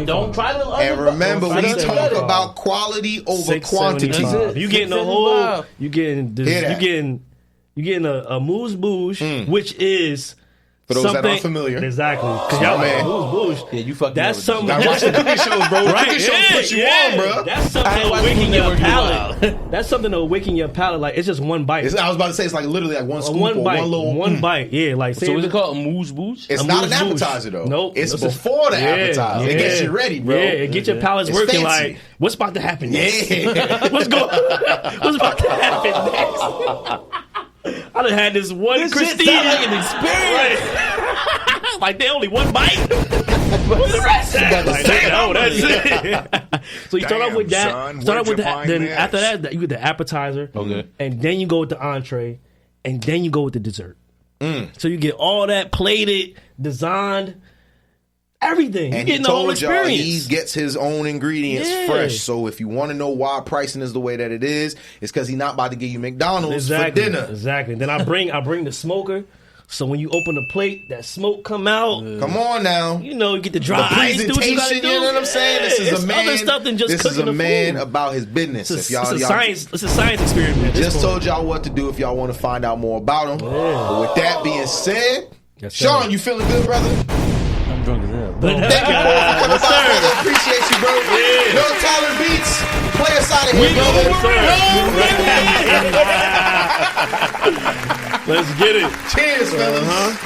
don't try to. And remember, we don't try talk to- about quality over quantity. That's it. You getting a whole. You getting this. Hear that. You getting a moose bouche, which is For those that something, aren't familiar. exactly. Because y'all man. moose bouche. Yeah, you fucked That's me up. something. Gotta watch the cooking shows, bro. Right, Cooking shows put you on, bro. That's I something ain't to watching awaken Food your Network in a palate. That's something to awaken your palate. Like it's just one bite. I was about to say it's like literally like one scoop or one bite. one little. One bite. Yeah, like So what's it called? A moose booch? It's A not an moose bouche. appetizer though. Nope. It's This is- before the Yeah, appetizer. It gets you ready, bro. Yeah, it get your palates It's working. fancy. Like what's about to happen next? Yeah. What's about to happen next? I done had this one This Christine. shit sound like an experience. Like they only one bite. What's the rest? Like, no, that's it. So you start off with that. son, Start off where'd with you that. find Then this? after that, you get the appetizer. Okay. And then you go with the entree, and then you go with the dessert. So you get all that plated, designed, everything. You And he getting the whole told y'all he experience. gets his own ingredients Yeah. fresh. So if you want to know why pricing is the way that it is, it's because he's not about to give you McDonald's Exactly. for dinner. Exactly. Then I bring the smoker. So when you open the plate, that smoke come out. Come on now. You get the The dry ice. Do what you gotta presentation, do. you know what I'm saying? This is it's a man. other stuff than just this cooking is a the man food. about his business. It's If a y'all science. It's a science experiment. at this just point. told y'all what to do if y'all want to find out more about him. But with that being said, Yes, sir. Sean, you feeling good, brother? I'm drunk as hell. Thank you, bro, for coming by, brother. Appreciate you, bro. No Tyler Beats. Play us out of here, brother. Let's get it. Cheers, fellas.